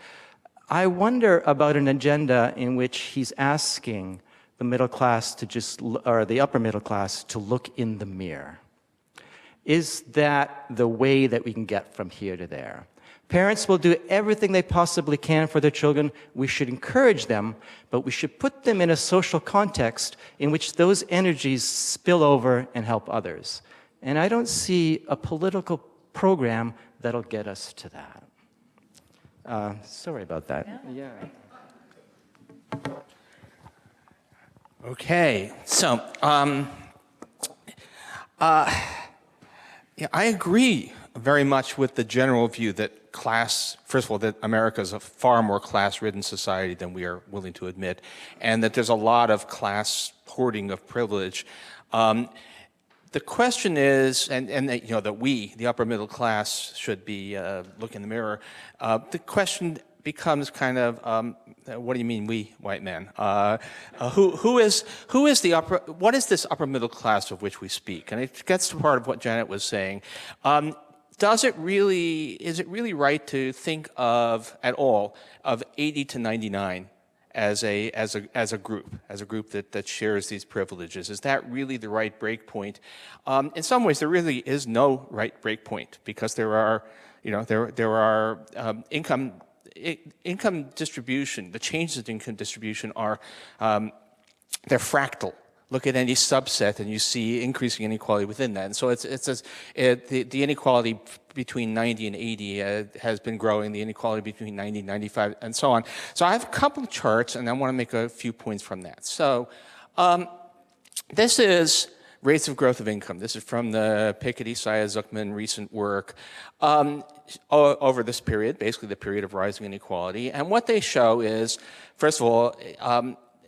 [SPEAKER 4] I wonder about an agenda in which he's asking the middle class to or the upper middle class to look in the mirror. Is that the way that we can get from here to there? Parents will do everything they possibly can for their children. We should encourage them, but we should put them in a social context in which those energies spill over and help others. And I don't see a political program that'll get us to that. Sorry about that. Yeah.
[SPEAKER 5] Okay, so yeah, I agree very much with the general view that first of all, that America is a far more class-ridden society than we are willing to admit, and that there's a lot of class hoarding of privilege. The question is, and that, you know, that we, the upper middle class, should be look in the mirror. The question becomes kind of, what do you mean we, white men? Who is the upper, what is this upper middle class of which we speak? And it gets to part of what Janet was saying. Is it really right to think of, at all, of 80 to 99 as a group that shares these privileges? Is that really the right break point? In some ways, there really is no right break point, because there are, you know, there are income distribution, the changes in income distribution are, they're fractal. Look at any subset and you see increasing inequality within that. And so the inequality between 90 and 80 has been growing, the inequality between 90 and 95, and so on. So I have a couple of charts, and I want to make a few points from that. So this is rates of growth of income. This is from the Piketty, Saya-Zuckman recent work over this period, basically the period of rising inequality. And what they show is, first of all,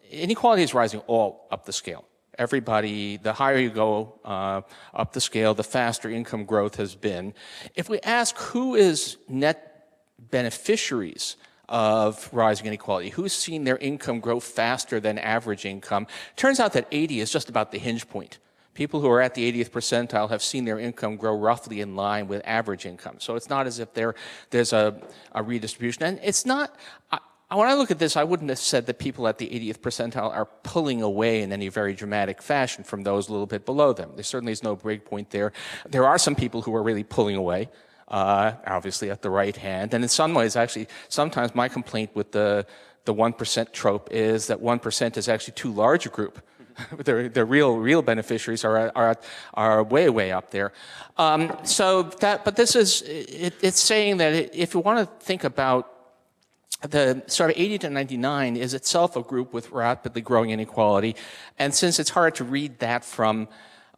[SPEAKER 5] inequality is rising all up the scale. Everybody, the higher you go up the scale, the faster income growth has been. If we ask who is net beneficiaries of rising inequality, who's seen their income grow faster than average income, turns out that 80 is just about the hinge point. People who are at the 80th percentile have seen their income grow roughly in line with average income. So it's not as if there's a redistribution. And it's not, when I look at this, I wouldn't have said that people at the 80th percentile are pulling away in any very dramatic fashion from those a little bit below them. There certainly is no break point there. There are some people who are really pulling away, obviously at the right hand. And in some ways, actually, sometimes my complaint with the 1% trope is that 1% is actually too large a group. The real beneficiaries are way up there. But this is, it's saying that if you want to think about the sort of 80 to 99 is itself a group with rapidly growing inequality, and since it's hard to read that from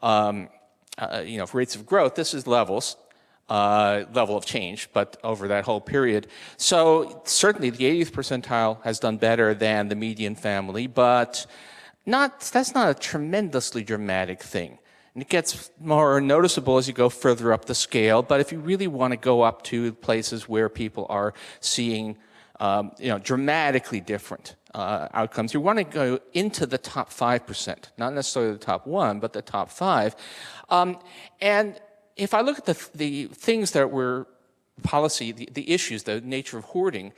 [SPEAKER 5] rates of growth, this is levels. Level of change, but over that whole period. So certainly the 80th percentile has done better than the median family, but that's not a tremendously dramatic thing. And it gets more noticeable as you go further up the scale, but if you really want to go up to places where people are seeing dramatically different outcomes, you want to go into the top 5%, not necessarily the top 1, but the top 5. And if I look at the things that were policy, the issues, the nature of hoarding,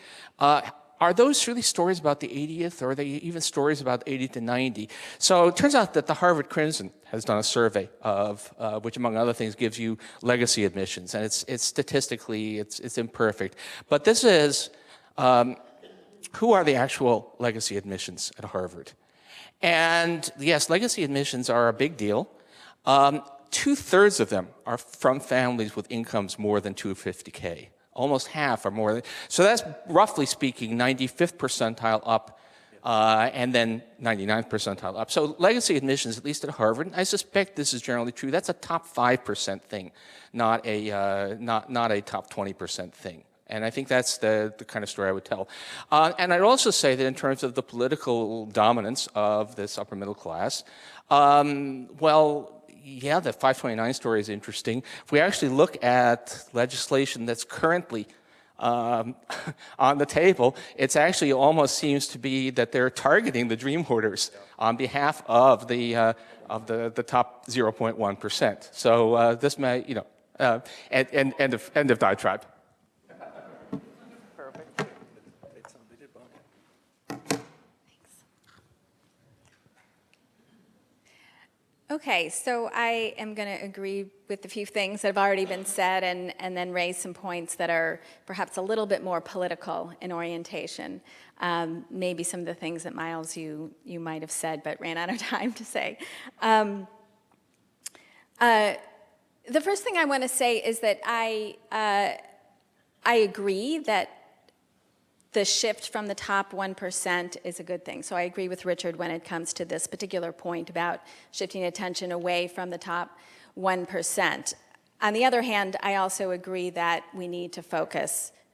[SPEAKER 5] are those really stories about the 80th, or are they even stories about 80 to 90? So it turns out that the Harvard Crimson has done a survey of, which among other things gives you legacy admissions, and it's statistically, it's imperfect. But this is, who are the actual legacy admissions at Harvard? And yes, legacy admissions are a big deal. 2/3 of them are from families with incomes more than $250K. Almost half are more. So that's, roughly speaking, 95th percentile up, and then 99th percentile up. So legacy admissions, at least at Harvard, I suspect this is generally true. That's a top 5% thing, not a top 20% thing. And I think that's the kind of story I would tell. And I'd also say that in terms of the political dominance of this upper middle class, well, yeah, the 529 story is interesting. If we actually look at legislation that's currently on the table, it actually almost seems to be that they're targeting the dream hoarders on behalf of the top 0.1%. So this may, you know, end of diatribe.
[SPEAKER 6] Okay, so I am going to agree with a few things that have already been said and then raise some points that are perhaps a little bit more political in orientation. Maybe some of the things that, Miles, you might have said but ran out of time to say. The first thing I want to say is that I agree that the shift from the top 1% is a good thing. So I agree with Richard when it comes to this particular point about shifting attention away from the top 1%. On the other hand, I also agree that we need to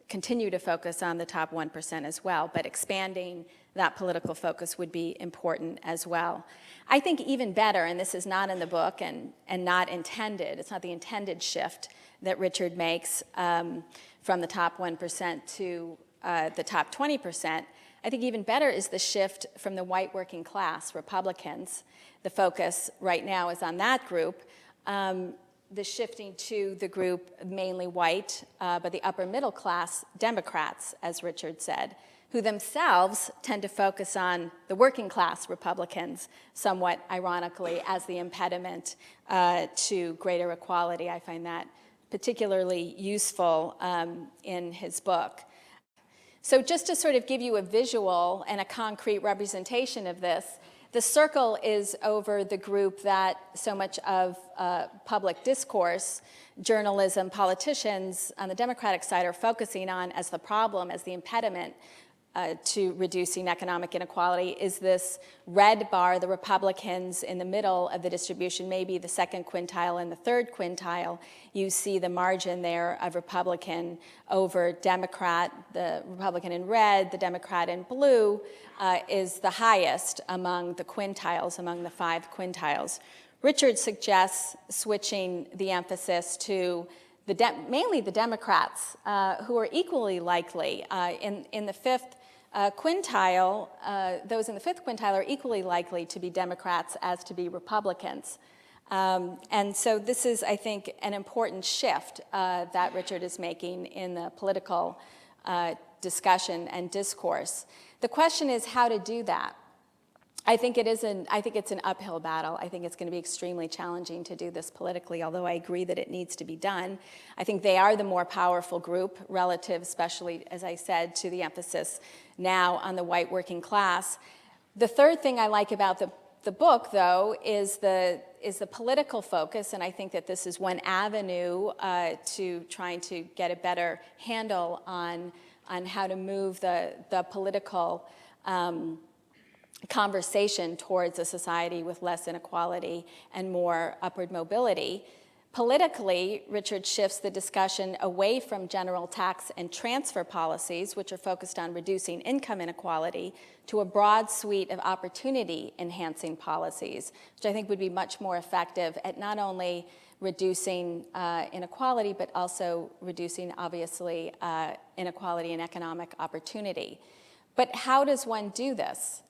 [SPEAKER 6] continue to focus on the top 1% as well, but expanding that political focus would be important as well. I think even better, and this is not in the book and not intended, it's not the intended shift that Richard makes from the top 1% to the top 20%, I think even better is the shift from the white working class Republicans. The focus right now is on that group. The shifting to the group mainly white, but the upper middle class Democrats, as Richard said, who themselves tend to focus on the working class Republicans, somewhat ironically, as the impediment to greater equality. I find that particularly useful in his book. So just to sort of give you a visual and a concrete representation of this, the circle is over the group that so much of public discourse, journalism, politicians on the Democratic side are focusing on as the problem, as the impediment to reducing economic inequality is this red bar, the Republicans in the middle of the distribution, maybe the second quintile and the third quintile. You see the margin there of Republican over Democrat. The Republican in red, the Democrat in blue is the highest among the quintiles, among the 5 quintiles. Richard suggests switching the emphasis to mainly the Democrats, who are equally likely in the 5th quintile, those in the 5th quintile are equally likely to be Democrats as to be Republicans. And so this is, I think, an important shift that Richard is making in the political discussion and discourse. The question is how to do that. I think it's an uphill battle. I think it's going to be extremely challenging to do this politically, although I agree that it needs to be done. I think they are the more powerful group relative, especially, as I said, to the emphasis now on the white working class. The third thing I like about the book, though, is the political focus, and I think that this is one avenue to trying to get a better handle on how to move the political conversation towards a society with less inequality and more upward mobility. Politically, Richard shifts the discussion away from general tax and transfer policies, which are focused on reducing income inequality, to a broad suite of opportunity-enhancing policies, which I think would be much more effective at not only reducing inequality, but also reducing, obviously, inequality and economic opportunity. But how does one do this?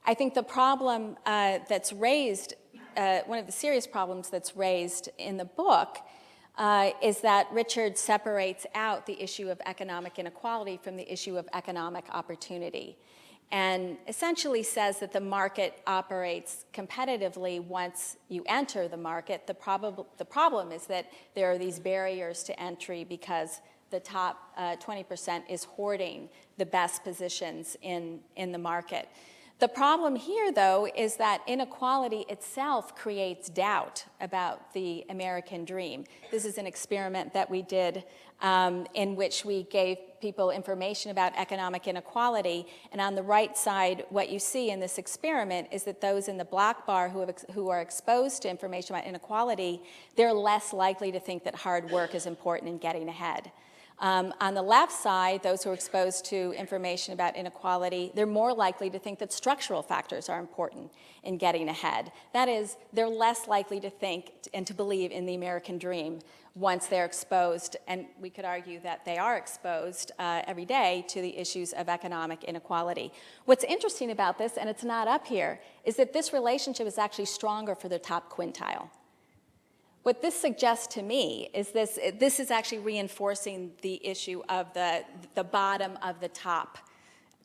[SPEAKER 6] I think the problem that's raised, one of the serious problems that's raised in the book is that Richard separates out the issue of economic inequality from the issue of economic opportunity, and essentially says that the market operates competitively once you enter the market. The problem is that there are these barriers to entry because the top 20% is hoarding the best positions in the market. The problem here, though, is that inequality itself creates doubt about the American dream. This is an experiment that we did in which we gave people information about economic inequality, and on the right side, what you see in this experiment is that those in the black bar who are exposed to information about inequality, they're less likely to think that hard work is important in getting ahead. On the left side, those who are exposed to information about inequality, they're more likely to think that structural factors are important in getting ahead. That is, they're less likely to think and to believe in the American dream once they're exposed, and we could argue that they are exposed every day to the issues of economic inequality. What's interesting about this, and it's not up here, is that this relationship is actually stronger for the top quintile. What this suggests to me is this is actually reinforcing the issue of the bottom of the top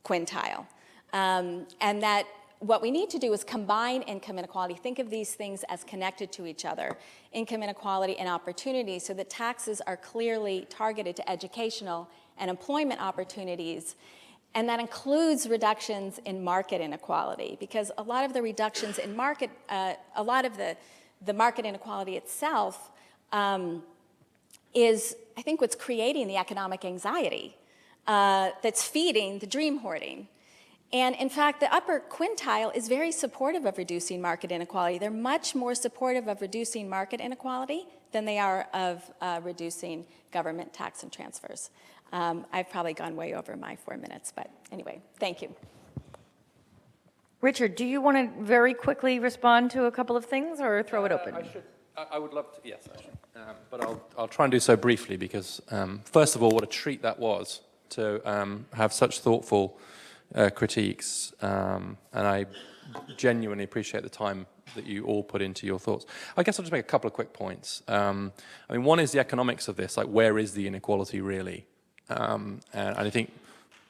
[SPEAKER 6] quintile. And that what we need to do is combine income inequality. Think of these things as connected to each other, income inequality and opportunity, so that taxes are clearly targeted to educational and employment opportunities. And that includes reductions in market inequality, because a lot of the reductions in market, a lot of the market inequality itself is, I think, what's creating the economic anxiety that's feeding the dream hoarding. And in fact, the upper quintile is very supportive of reducing market inequality. They're much more supportive of reducing market inequality than they are of reducing government tax and transfers. I've probably gone way over my 4 minutes, but anyway, thank you.
[SPEAKER 3] Richard, do you want to very quickly respond to a couple of things or throw it open?
[SPEAKER 2] I would love to, yes, I should. But I'll try and do so briefly because, first of all, what a treat that was to have such thoughtful critiques. And I genuinely appreciate the time that you all put into your thoughts. I guess I'll just make a couple of quick points. I mean, one is the economics of this, like where is the inequality really? And I think,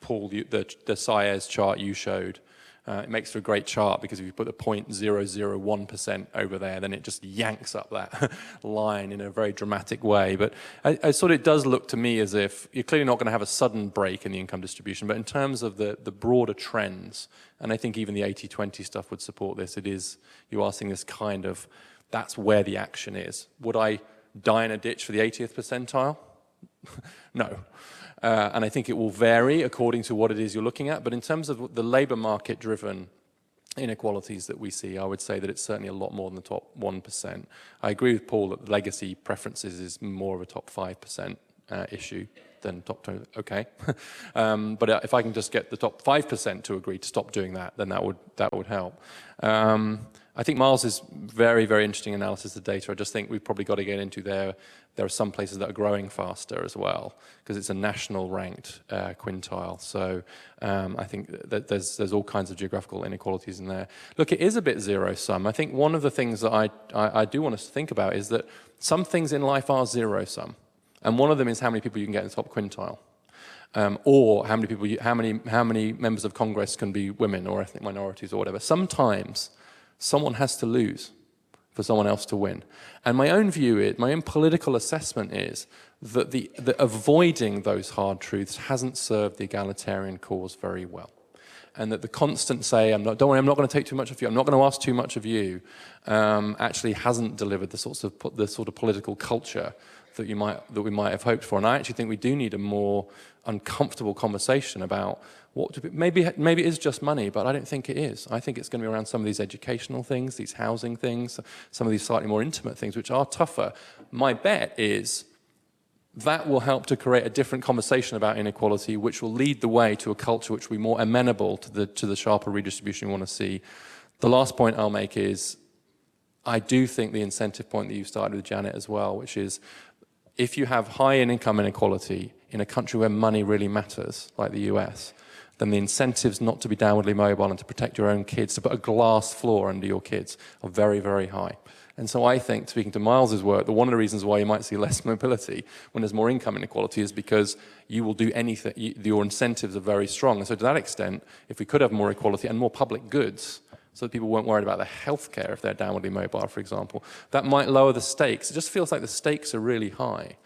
[SPEAKER 2] Paul, the Saez chart you showed, it makes for a great chart because if you put the 0.001% over there, then it just yanks up that line in a very dramatic way. But I sort of, it does look to me as if you're clearly not going to have a sudden break in the income distribution, but in terms of the broader trends, and I think even the 80-20 stuff would support this, it is, you are seeing this kind of, that's where the action is. Would I die in a ditch for the 80th percentile? No. And I think it will vary according to what it is you're looking at. But in terms of the labor market-driven inequalities that we see, I would say that it's certainly a lot more than the top 1%. I agree with Paul that legacy preferences is more of a top 5% issue than top 20. Okay. But if I can just get the top 5% to agree to stop doing that, then that would help. I think Miles is very, very interesting analysis of data. I just think we've probably got to get into there. There are some places that are growing faster as well because it's a national ranked quintile. So I think that there's all kinds of geographical inequalities in there. Look, it is a bit zero sum. I think one of the things that I do want us to think about is that some things in life are zero sum, and one of them is how many people you can get in the top quintile. Or how many members of Congress can be women or ethnic minorities or whatever. Sometimes someone has to lose for someone else to win. And my own view is, my own political assessment is that the avoiding those hard truths hasn't served the egalitarian cause very well. And that the constant say, don't worry, I'm not going to take too much of you, I'm not going to ask too much of you, actually hasn't delivered the sort of political culture that we might have hoped for. And I actually think we do need a more uncomfortable conversation about maybe it is just money, but I don't think it is. I think it's going to be around some of these educational things, these housing things, some of these slightly more intimate things, which are tougher. My bet is that will help to create a different conversation about inequality, which will lead the way to a culture which will be more amenable to the sharper redistribution we want to see. The last point I'll make is I do think the incentive point that you started with, Janet, as well, which is if you have high income inequality in a country where money really matters, like the US, then the incentives not to be downwardly mobile and to protect your own kids, to put a glass floor under your kids, are very, very high. And so I think, speaking to Miles's work, that one of the reasons why you might see less mobility when there's more income inequality is because you will do anything, your incentives are very strong. And so to that extent, if we could have more equality and more public goods, so that people weren't worried about their healthcare if they're downwardly mobile, for example, that might lower the stakes. It just feels like the stakes are really high.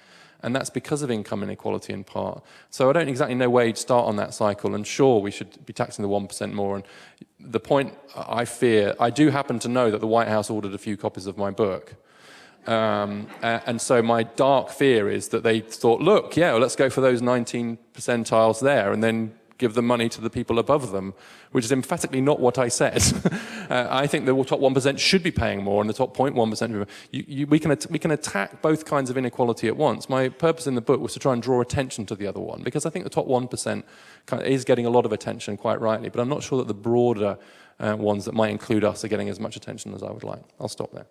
[SPEAKER 2] And that's because of income inequality in part. So I don't exactly know where you'd start on that cycle. And sure, we should be taxing the 1% more. And the point I fear, I do happen to know that the White House ordered a few copies of my book. And so my dark fear is that they thought, look, yeah, well, let's go for those 19 percentiles there and then give the money to the people above them, which is emphatically not what I said. I think the top 1% should be paying more and the top 0.1%. We can attack both kinds of inequality at once. My purpose in the book was to try and draw attention to the other one, because I think the top 1% is getting a lot of attention, quite rightly, but I'm not sure that the broader ones that might include us are getting as much attention as I would like. I'll stop there.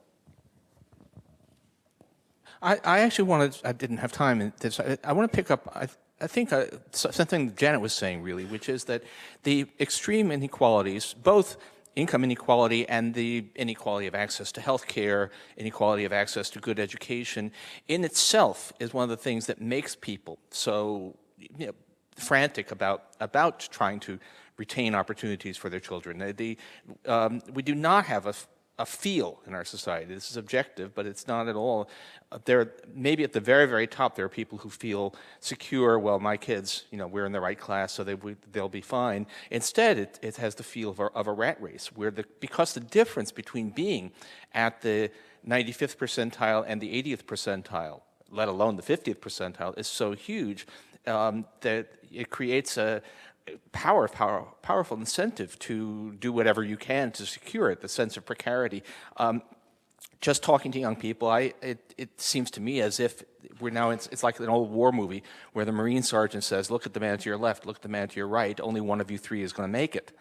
[SPEAKER 5] I actually wanted, I didn't have time in this, I want to pick up, I think something Janet was saying really, which is that the extreme inequalities, both income inequality and the inequality of access to health care, inequality of access to good education, in itself is one of the things that makes people so frantic about trying to retain opportunities for their children. We do not have a feel in our society. This is objective, but it's not at all. Maybe at the very, very top, there are people who feel secure. Well, my kids, we're in the right class, so they'll be fine. Instead, it has the feel of a rat race, where because the difference between being at the 95th percentile and the 80th percentile, let alone the 50th percentile, is so huge that it creates a powerful incentive to do whatever you can to secure it, the sense of precarity. Just talking to young people, it seems to me as if we're now, it's like an old war movie where the Marine sergeant says, look at the man to your left, look at the man to your right, only one of you three is going to make it,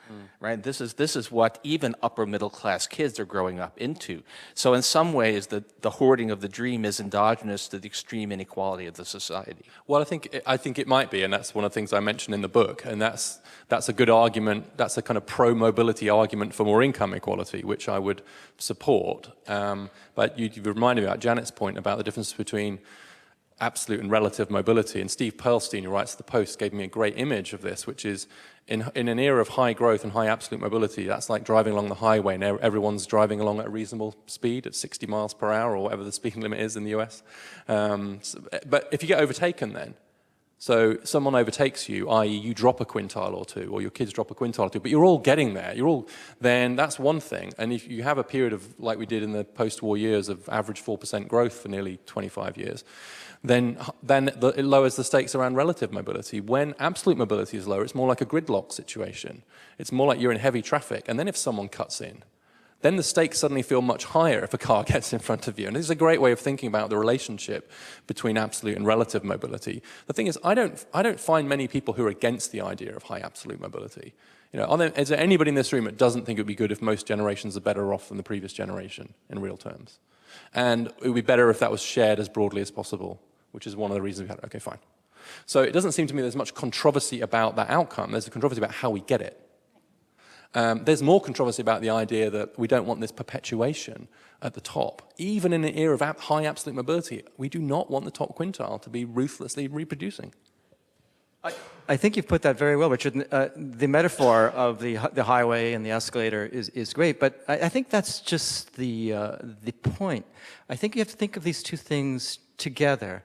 [SPEAKER 5] right? This is what even upper middle class kids are growing up into. So in some ways, the hoarding of the dream is endogenous to the extreme inequality of the society.
[SPEAKER 2] Well, I think it might be, and that's one of the things I mentioned in the book, and that's a good argument, that's a kind of pro-mobility argument for more income equality, which I would support. But you reminded me about Janet's point about the difference between absolute and relative mobility, and Steve Pearlstein, who writes the Post, gave me a great image of this, which is in an era of high growth and high absolute mobility, that's like driving along the highway and everyone's driving along at a reasonable speed at 60 miles per hour or whatever the speed limit is in the US. But if you get overtaken then, so someone overtakes you, i.e. you drop a quintile or two, or your kids drop a quintile or two, but you're all getting there, then that's one thing. And if you have a period of, like we did in the post-war years, of average 4% growth for nearly 25 years, then it lowers the stakes around relative mobility. When absolute mobility is lower, it's more like a gridlock situation. It's more like you're in heavy traffic, and then if someone cuts in, then the stakes suddenly feel much higher if a car gets in front of you. And this is a great way of thinking about the relationship between absolute and relative mobility. The thing is, I don't find many people who are against the idea of high absolute mobility. Is there anybody in this room that doesn't think it would be good if most generations are better off than the previous generation in real terms? And it would be better if that was shared as broadly as possible, which is one of the reasons we had it. Okay, fine. So it doesn't seem to me there's much controversy about that outcome. There's a controversy about how we get it. There's more controversy about the idea that we don't want this perpetuation at the top. Even in an era of high absolute mobility, we do not want the top quintile to be ruthlessly reproducing.
[SPEAKER 4] I think you've put that very well, Richard. The metaphor of the highway and the escalator is great, but I think that's just the point. I think you have to think of these two things together.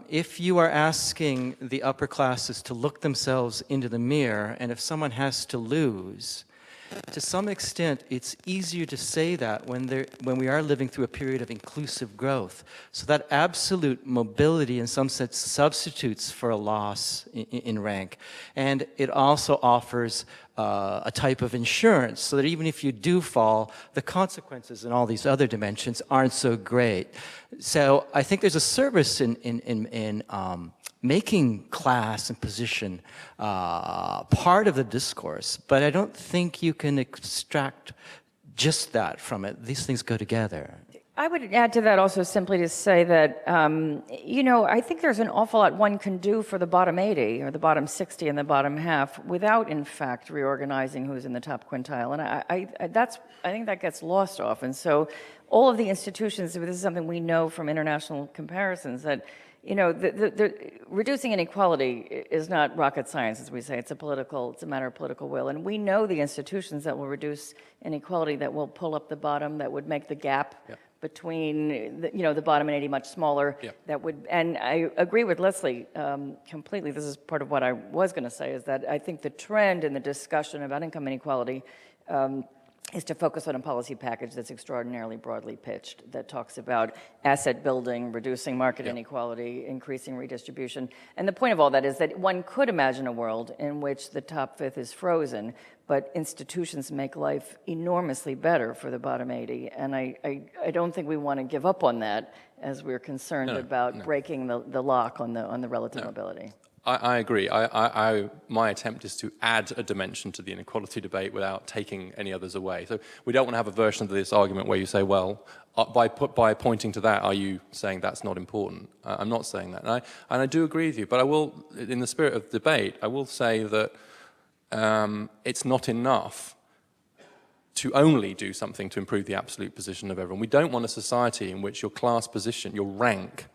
[SPEAKER 4] If you are asking the upper classes to look themselves into the mirror, and if someone has to lose, to some extent, it's easier to say that when we are living through a period of inclusive growth. So that absolute mobility, in some sense, substitutes for a loss in rank. And it also offers a type of insurance, so that even if you do fall, the consequences in all these other dimensions aren't so great. So I think there's a service in making class and position part of the discourse, but I don't think you can extract just that from it. These things go together.
[SPEAKER 3] I would add to that also simply to say that, I think there's an awful lot one can do for the bottom 80 or the bottom 60 and the bottom half without, in fact, reorganizing who's in the top quintile. And I think that gets lost often. So all of the institutions, this is something we know from international comparisons, that reducing inequality is not rocket science, as we say. It's a matter of political will. And we know the institutions that will reduce inequality, that will pull up the bottom, that would make the gap between the bottom and 80 much smaller. That would, and I agree with Leslie completely. This is part of what I was going to say, is that I think the trend in the discussion about income inequality is to focus on a policy package that's extraordinarily broadly pitched, that talks about asset building, reducing market inequality, increasing redistribution. And the point of all that is that one could imagine a world in which the top fifth is frozen, but institutions make life enormously better for the bottom 80. And I don't think we want to give up on that as we're concerned about breaking the lock on the relative mobility.
[SPEAKER 2] I agree. My attempt is to add a dimension to the inequality debate without taking any others away. So we don't want to have a version of this argument where you say, well, by pointing to that, are you saying that's not important? I'm not saying that. And I do agree with you. But I will, in the spirit of debate, I will say that it's not enough to only do something to improve the absolute position of everyone. We don't want a society in which your class position, your rank,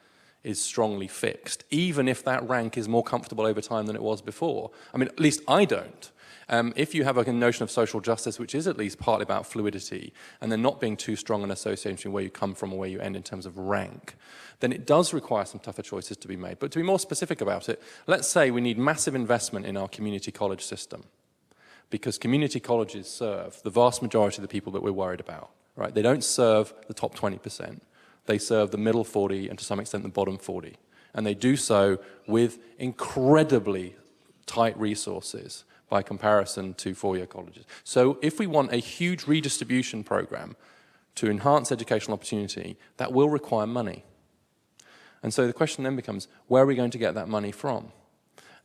[SPEAKER 2] is strongly fixed, even if that rank is more comfortable over time than it was before. I mean, at least I don't. If you have a notion of social justice, which is at least partly about fluidity, and then not being too strong an association between where you come from or where you end in terms of rank, then it does require some tougher choices to be made. But to be more specific about it, let's say we need massive investment in our community college system, because community colleges serve the vast majority of the people that we're worried about, right? They don't serve the top 20%. They serve the middle 40 and to some extent the bottom 40. And they do so with incredibly tight resources by comparison to four-year colleges. So if we want a huge redistribution program to enhance educational opportunity, that will require money. And so the question then becomes, where are we going to get that money from?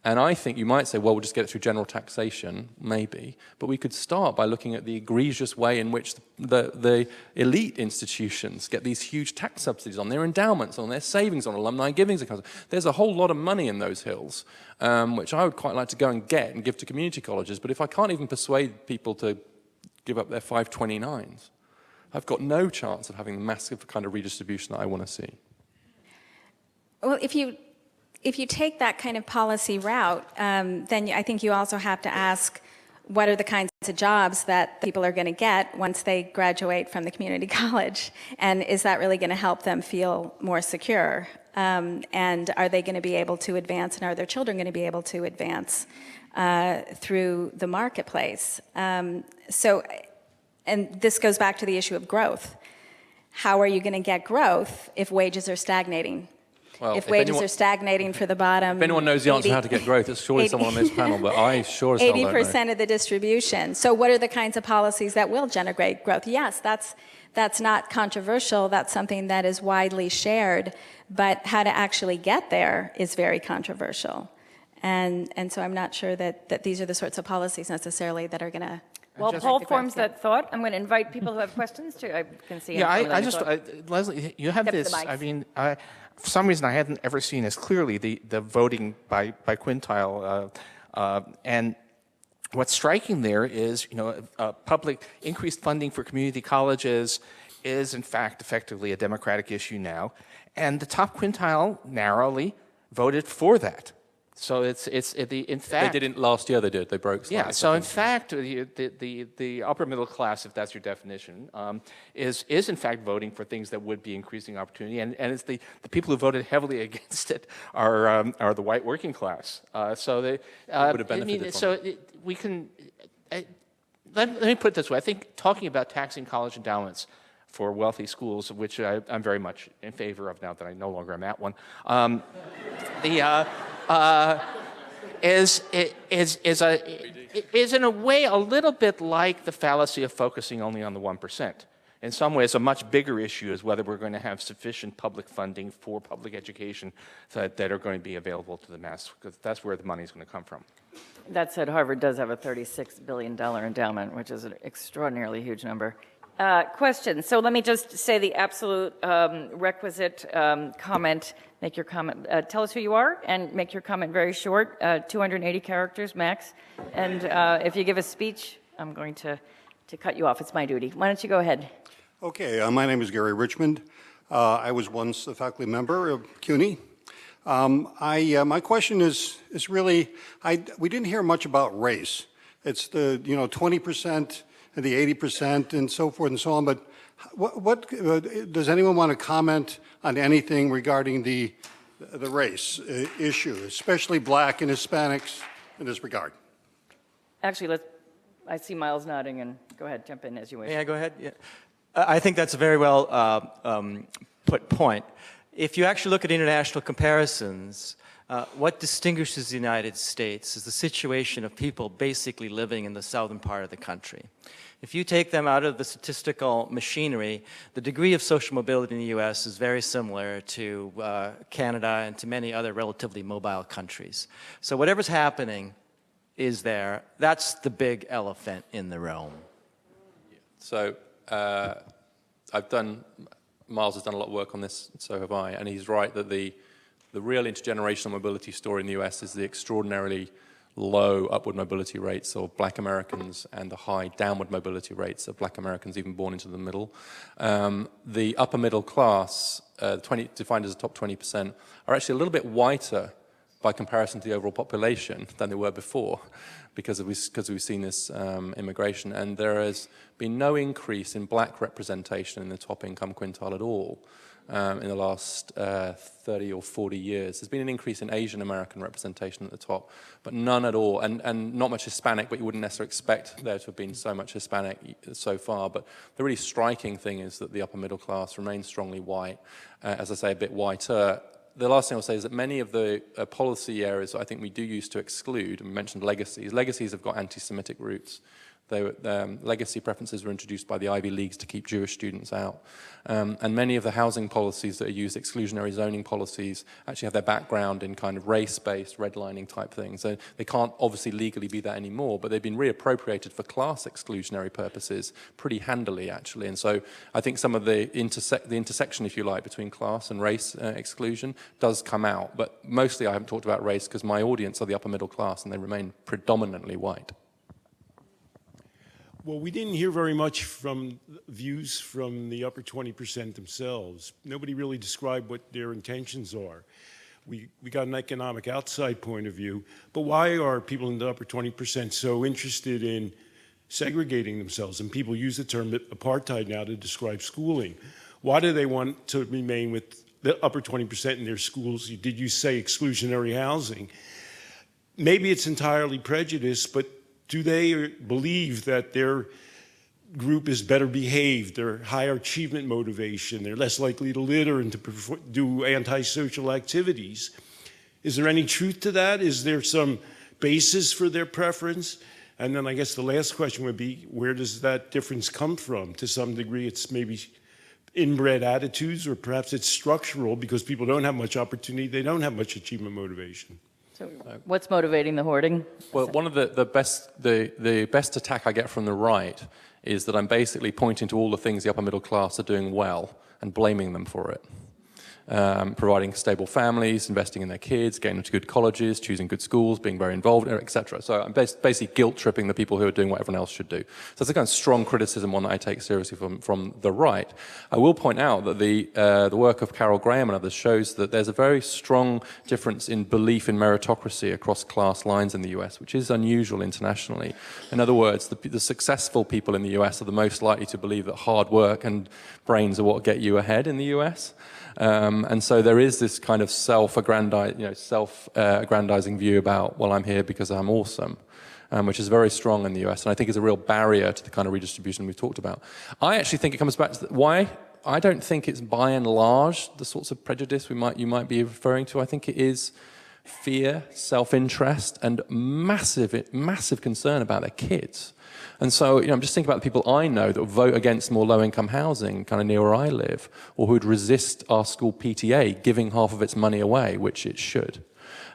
[SPEAKER 2] And I think you might say, well, we'll just get it through general taxation, maybe. But we could start by looking at the egregious way in which the elite institutions get these huge tax subsidies on their endowments, on their savings, on alumni givings accounts. There's a whole lot of money in those hills, which I would quite like to go and get and give to community colleges. But if I can't even persuade people to give up their 529s, I've got no chance of having the massive kind of redistribution that I want to see.
[SPEAKER 6] Well, if you take that kind of policy route, then I think you also have to ask, what are the kinds of jobs that people are going to get once they graduate from the community college? And is that really going to help them feel more secure? And are they going to be able to advance, and are their children going to be able to advance through the marketplace? And this goes back to the issue of growth. How are you going to get growth if wages are stagnating?
[SPEAKER 2] Well,
[SPEAKER 6] if wages are stagnating for the bottom.
[SPEAKER 2] If anyone knows the answer to how to get growth, it's surely someone on this panel, but I sure as hell don't know.
[SPEAKER 6] 80% of the distribution. So what are the kinds of policies that will generate growth? Yes, that's not controversial. That's something that is widely shared. But how to actually get there is very controversial. And so I'm not sure that these are the sorts of policies necessarily that are going to...
[SPEAKER 3] Well, Paul forms that thought. I'm going to invite people who have questions to, I can see.
[SPEAKER 5] Yeah, Leslie, you have this, I mean, for some reason I hadn't ever seen as clearly the voting by quintile. And what's striking there is, public increased funding for community colleges is in fact effectively a democratic issue now. And the top quintile narrowly voted for that. So in fact...
[SPEAKER 2] They didn't last year, they did. They broke slightly.
[SPEAKER 5] Yeah, so in fact, the upper middle class, if that's your definition, is in fact voting for things that would be increasing opportunity. And it's the people who voted heavily against it are the white working class. So they...
[SPEAKER 2] would have benefited from it.
[SPEAKER 5] We can... let me put it this way. I think talking about taxing college endowments for wealthy schools, which I'm very much in favor of now that I no longer am at one, is in a way a little bit like the fallacy of focusing only on the 1%. In some ways, a much bigger issue is whether we're going to have sufficient public funding for public education that are going to be available to the mass, because that's where the money is going to come from.
[SPEAKER 3] That said, Harvard does have a $36 billion endowment, which is an extraordinarily huge number. Question. So let me just say the absolute requisite comment. Make your comment. Tell us who you are and make your comment very short. 280 characters max. And if you give a speech, I'm going to cut you off. It's my duty. Why don't you go ahead?
[SPEAKER 7] Okay. My name is Gary Richmond. I was once a faculty member of CUNY. My question is really, we didn't hear much about race. It's the 20%. And the 80% and so forth and so on, but what does anyone want to comment on anything regarding the race issue, especially black and Hispanics in this regard?
[SPEAKER 3] Actually, I see Miles nodding, and go ahead, jump in as you wish.
[SPEAKER 4] May I go ahead? Yeah. I think that's a very well put point. If you actually look at international comparisons, what distinguishes the United States is the situation of people basically living in the southern part of the country. If you take them out of the statistical machinery, the degree of social mobility in the U.S. is very similar to Canada and to many other relatively mobile countries. So whatever's happening is there. That's the big elephant in the room.
[SPEAKER 2] So Miles has done a lot of work on this, so have I, and he's right that the real intergenerational mobility story in the US is the extraordinarily low upward mobility rates of black Americans and the high downward mobility rates of black Americans even born into the middle. The upper middle class, defined as the top 20%, are actually a little bit whiter by comparison to the overall population than they were before because we've seen this immigration. And there has been no increase in black representation in the top income quintile at all in the last 30 or 40 years. There's been an increase in Asian American representation at the top, but none at all, and not much Hispanic, but you wouldn't necessarily expect there to have been so much Hispanic so far. But the really striking thing is that the upper middle class remains strongly white, as I say, a bit whiter. The last thing I'll say is that many of the policy areas I think we do use to exclude, and we mentioned legacies. Legacies have got anti-Semitic roots. Legacy preferences were introduced by the Ivy Leagues to keep Jewish students out. And many of the housing policies that are used, exclusionary zoning policies, actually have their background in kind of race-based redlining type things. So they can't obviously legally be that anymore, but they've been reappropriated for class exclusionary purposes pretty handily, actually. And so I think some of the intersection, if you like, between class and race exclusion does come out. But mostly I haven't talked about race because my audience are the upper middle class and they remain predominantly white.
[SPEAKER 8] Well, we didn't hear very much from views from the upper 20% themselves. Nobody really described what their intentions are. We got an economic outside point of view, but why are people in the upper 20% so interested in segregating themselves? And people use the term apartheid now to describe schooling. Why do they want to remain with the upper 20% in their schools? Did you say exclusionary housing? Maybe it's entirely prejudice, but do they believe that their group is better behaved, they're higher achievement motivation, they're less likely to litter and to do antisocial activities? Is there any truth to that? Is there some basis for their preference? And then I guess the last question would be, where does that difference come from? To some degree, it's maybe inbred attitudes, or perhaps it's structural because people don't have much opportunity, they don't have much achievement motivation.
[SPEAKER 3] So what's motivating the hoarding?
[SPEAKER 2] Well, one of the best attack I get from the right is that I'm basically pointing to all the things the upper middle class are doing well and blaming them for it. Providing stable families, investing in their kids, getting them to good colleges, choosing good schools, being very involved, etc. So I'm basically guilt-tripping the people who are doing what everyone else should do. So it's a kind of strong criticism, one that I take seriously from the right. I will point out that the work of Carol Graham and others shows that there's a very strong difference in belief in meritocracy across class lines in the US, which is unusual internationally. In other words, the successful people in the US are the most likely to believe that hard work and brains are what get you ahead in the US. And so there is this kind of self-aggrandizing view about, well, I'm here because I'm awesome, which is very strong in the US, and I think is a real barrier to the kind of redistribution we've talked about. I actually think it comes back to why I don't think it's by and large the sorts of prejudice you might be referring to. I think it is fear, self-interest, and massive concern about their kids. And so, I'm just thinking about the people I know that would vote against more low-income housing, kind of near where I live, or who would resist our school PTA giving half of its money away, which it should,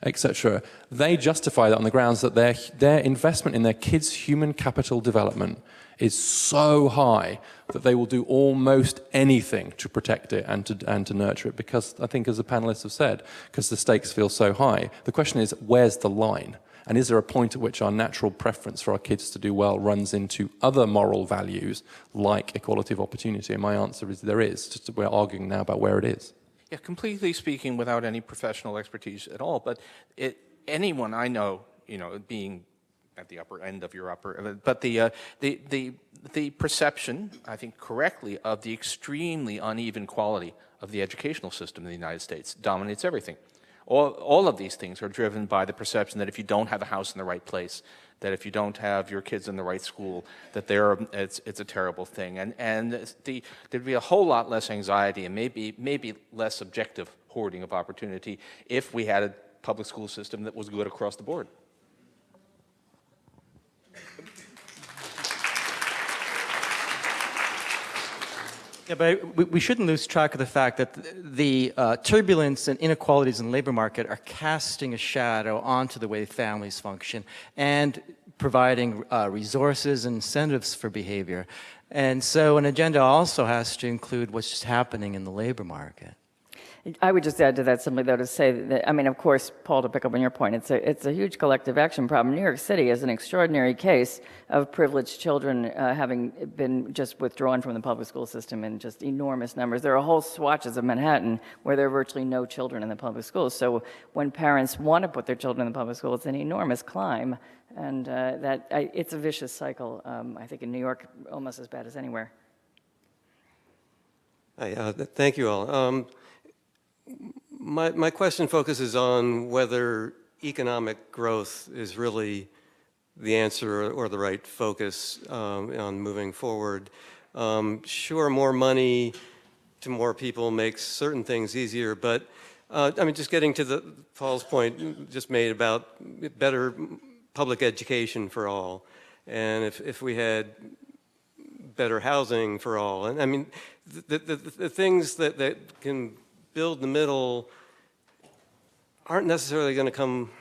[SPEAKER 2] etc. They justify that on the grounds that their investment in their kids' human capital development is so high that they will do almost anything to protect it and to nurture it, because I think, as the panelists have said, because the stakes feel so high. The question is, where's the line? And is there a point at which our natural preference for our kids to do well runs into other moral values like equality of opportunity? And my answer is there is. Just we're arguing now about where it is.
[SPEAKER 5] Yeah, completely speaking, without any professional expertise at all. But anyone I know, being at the upper end of your but the perception, I think correctly, of the extremely uneven quality of the educational system in the United States dominates everything. All of these things are driven by the perception that if you don't have a house in the right place, that if you don't have your kids in the right school, that it's a terrible thing. And there'd be a whole lot less anxiety and maybe less subjective hoarding of opportunity if we had a public school system that was good across the board.
[SPEAKER 4] Yeah, but we shouldn't lose track of the fact that the turbulence and inequalities in the labor market are casting a shadow onto the way families function and providing resources and incentives for behavior. And so an agenda also has to include what's just happening in the labor market.
[SPEAKER 3] I would just add to that simply, though, to say that, I mean, of course, Paul, to pick up on your point, it's a huge collective action problem. New York City is an extraordinary case of privileged children having been just withdrawn from the public school system in just enormous numbers. There are whole swatches of Manhattan where there are virtually no children in the public schools. So when parents want to put their children in the public school, it's an enormous climb, and it's a vicious cycle. I think in New York, almost as bad as anywhere.
[SPEAKER 9] Hi, thank you all. My question focuses on whether economic growth is really the answer or the right focus on moving forward. Sure, more money to more people makes certain things easier, but I mean, just getting to Paul's point just made about better public education for all, and if we had better housing for all, and I mean, the things that can build the middle aren't necessarily going to come.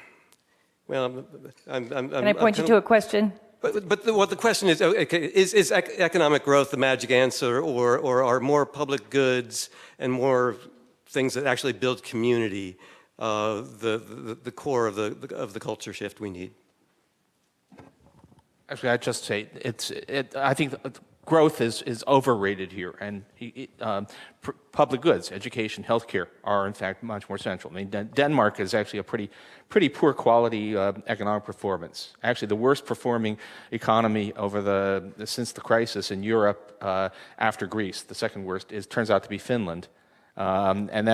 [SPEAKER 9] Well,
[SPEAKER 3] Can I point you to a question?
[SPEAKER 9] But what the question is: okay, is economic growth the magic answer, or are more public goods and more things that actually build community the core of the culture shift we need?
[SPEAKER 5] Actually, I'd just say I think growth is overrated here, and public goods, education, healthcare are in fact much more central. I mean, Denmark is actually a pretty poor quality economic performance. Actually, the worst performing economy since the crisis in Europe after Greece. The second worst turns out to be Finland, and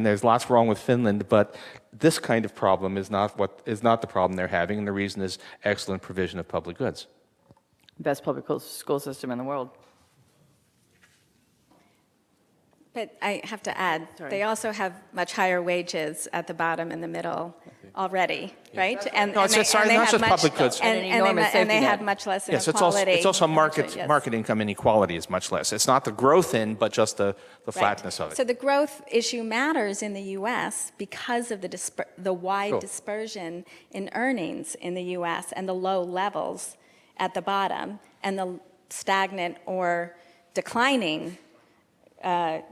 [SPEAKER 5] there's lots wrong with Finland, but this kind of problem is not the problem they're having, and the reason is excellent provision of public goods.
[SPEAKER 3] Best public school system in the world.
[SPEAKER 6] But I have to add, they also have much higher wages at the bottom and the middle already, right?
[SPEAKER 5] No, it's not just public goods.
[SPEAKER 6] And they have much less inequality.
[SPEAKER 5] Yes, it's also market income inequality is much less. It's not the growth but just the flatness of it.
[SPEAKER 6] So the growth issue matters in the U.S. because of the wide dispersion in earnings in the U.S. and the low levels at the bottom, and the stagnant or declining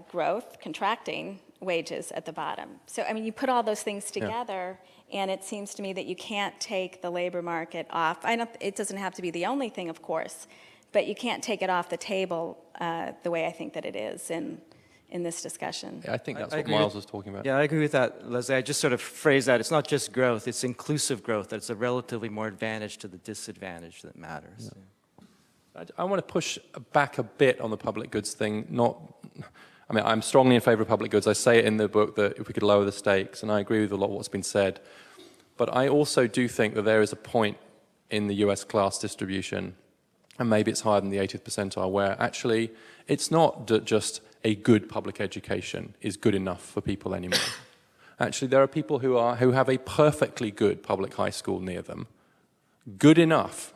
[SPEAKER 6] growth, contracting wages at the bottom. So, I mean, you put all those things together, and it seems to me that you can't take the labor market off. It doesn't have to be the only thing, of course, but you can't take it off the table the way I think that it is in this discussion.
[SPEAKER 2] Yeah, I think that's what Miles was talking about.
[SPEAKER 4] Yeah, I agree with that, Leslie. I just sort of phrase that. It's not just growth, it's inclusive growth. That's a relatively more advantage to the disadvantage that matters.
[SPEAKER 2] Yeah. I want to push back a bit on the public goods thing. I mean, I'm strongly in favor of public goods. I say it in the book that if we could lower the stakes, and I agree with a lot of what's been said. But I also do think that there is a point in the US class distribution, and maybe it's higher than the 80th percentile, where actually it's not just a good public education is good enough for people anymore. Actually, there are people who have a perfectly good public high school near them. Good enough,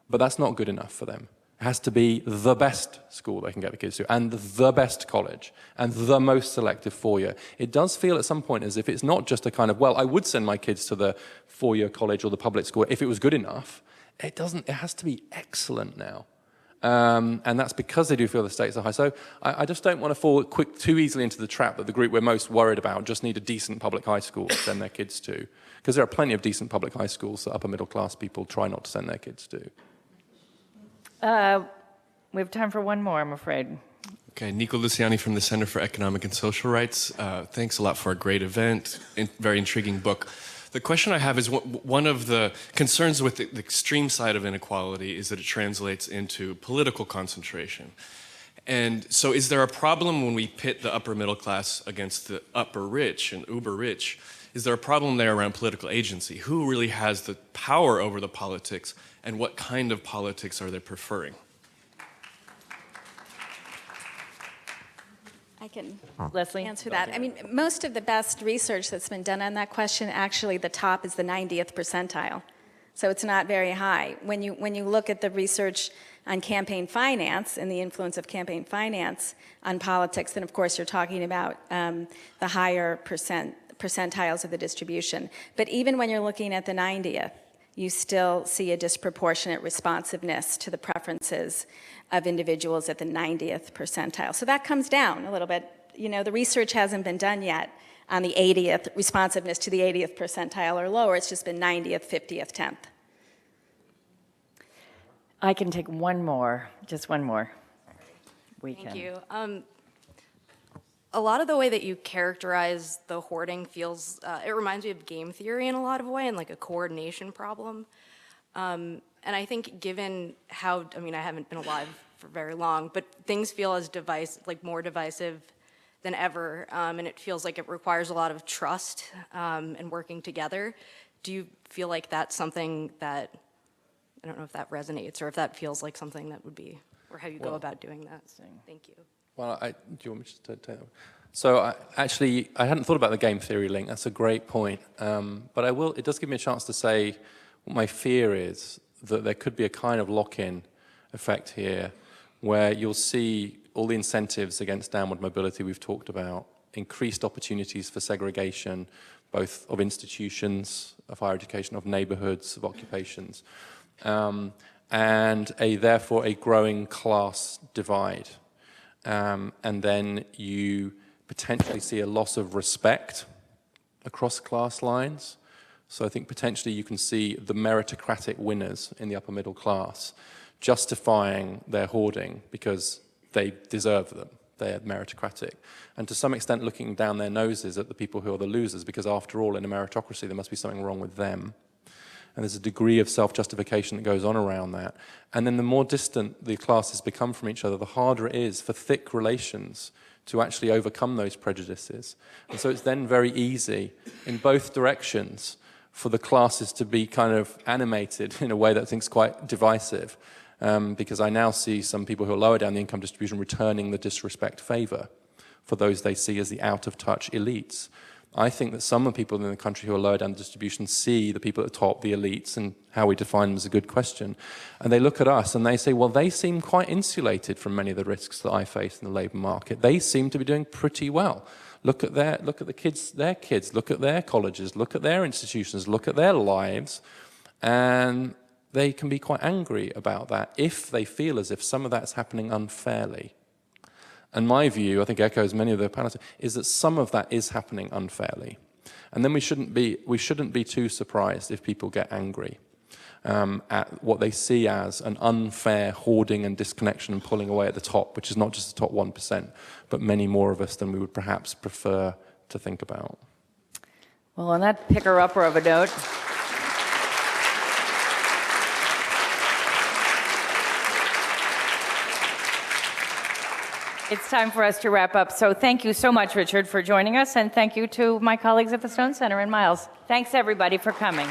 [SPEAKER 2] but that's not good enough for them. It has to be the best school they can get the kids to, and the best college, and the most selective four-year. It does feel at some point as if it's not just a kind of, well, I would send my kids to the four-year college or the public school if it was good enough. It has to be excellent now. And that's because they do feel the stakes are high. So I just don't want to fall too easily into the trap that the group we're most worried about just need a decent public high school to send their kids to. Because there are plenty of decent public high schools that upper middle class people try not to send their kids to.
[SPEAKER 3] We have time for one more, I'm afraid.
[SPEAKER 10] Okay, Nico Luciani from the Center for Economic and Social Rights. Thanks a lot for a great event, very intriguing book. The question I have is one of the concerns with the extreme side of inequality is that it translates into political concentration. And so is there a problem when we pit the upper middle class against the upper rich and uber rich? Is there a problem there around political agency? Who really has the power over the politics, and what kind of politics are they preferring?
[SPEAKER 6] I can
[SPEAKER 3] Leslie?
[SPEAKER 6] answer that. I mean, most of the best research that's been done on that question, actually the top is the 90th percentile. So it's not very high. When you look at the research on campaign finance and the influence of campaign finance on politics, then of course you're talking about the higher percentiles of the distribution. But even when you're looking at the 90th, you still see a disproportionate responsiveness to the preferences of individuals at the 90th percentile. So that comes down a little bit. You know, the research hasn't been done yet on the 80th, responsiveness to the 80th percentile or lower. It's just been 90th, 50th, 10th.
[SPEAKER 3] I can take one more, just one more.
[SPEAKER 11] Thank you. A lot of the way that you characterize the hoarding feels, it reminds me of game theory in a lot of way, and like a coordination problem. And I think given how, I mean, I haven't been alive for very long, but things feel as more divisive than ever, and it feels like it requires a lot of trust and working together. Do you feel like that's something that, I don't know if that resonates or if that feels like something that would be, or how you go about doing that? Thank you.
[SPEAKER 2] Well, do you want me to take that? So I hadn't thought about the game theory link. That's a great point. But it does give me a chance to say what my fear is, that there could be a kind of lock-in effect here where you'll see all the incentives against downward mobility we've talked about, increased opportunities for segregation, both of institutions, of higher education, of neighborhoods, of occupations, and therefore a growing class divide. And then you potentially see a loss of respect across class lines. So I think potentially you can see the meritocratic winners in the upper middle class justifying their hoarding because they deserve them. They're meritocratic. And to some extent looking down their noses at the people who are the losers, because after all, in a meritocracy, there must be something wrong with them. And there's a degree of self-justification that goes on around that. And then the more distant the classes become from each other, the harder it is for thick relations to actually overcome those prejudices. And so it's then very easy in both directions for the classes to be kind of animated in a way that I think is quite divisive. Because I now see some people who are lower down the income distribution returning the disrespect favor for those they see as the out-of-touch elites. I think that some of the people in the country who are lower down the distribution see the people at the top, the elites, and how we define them is a good question. And they look at us and they say, well, they seem quite insulated from many of the risks that I face in the labour market. They seem to be doing pretty well. Look at their kids, look at their colleges, look at their institutions, look at their lives. And they can be quite angry about that if they feel as if some of that's happening unfairly. And my view, I think echoes many of the panelists, is that some of that is happening unfairly. And then we shouldn't be too surprised if people get angry at what they see as an unfair hoarding and disconnection and pulling away at the top, which is not just the top 1%, but many more of us than we would perhaps prefer to think about.
[SPEAKER 3] Well, on that picker-upper of a note, it's time for us to wrap up. So thank you so much, Richard, for joining us, and thank you to my colleagues at the Stone Center and Miles. Thanks, everybody, for coming.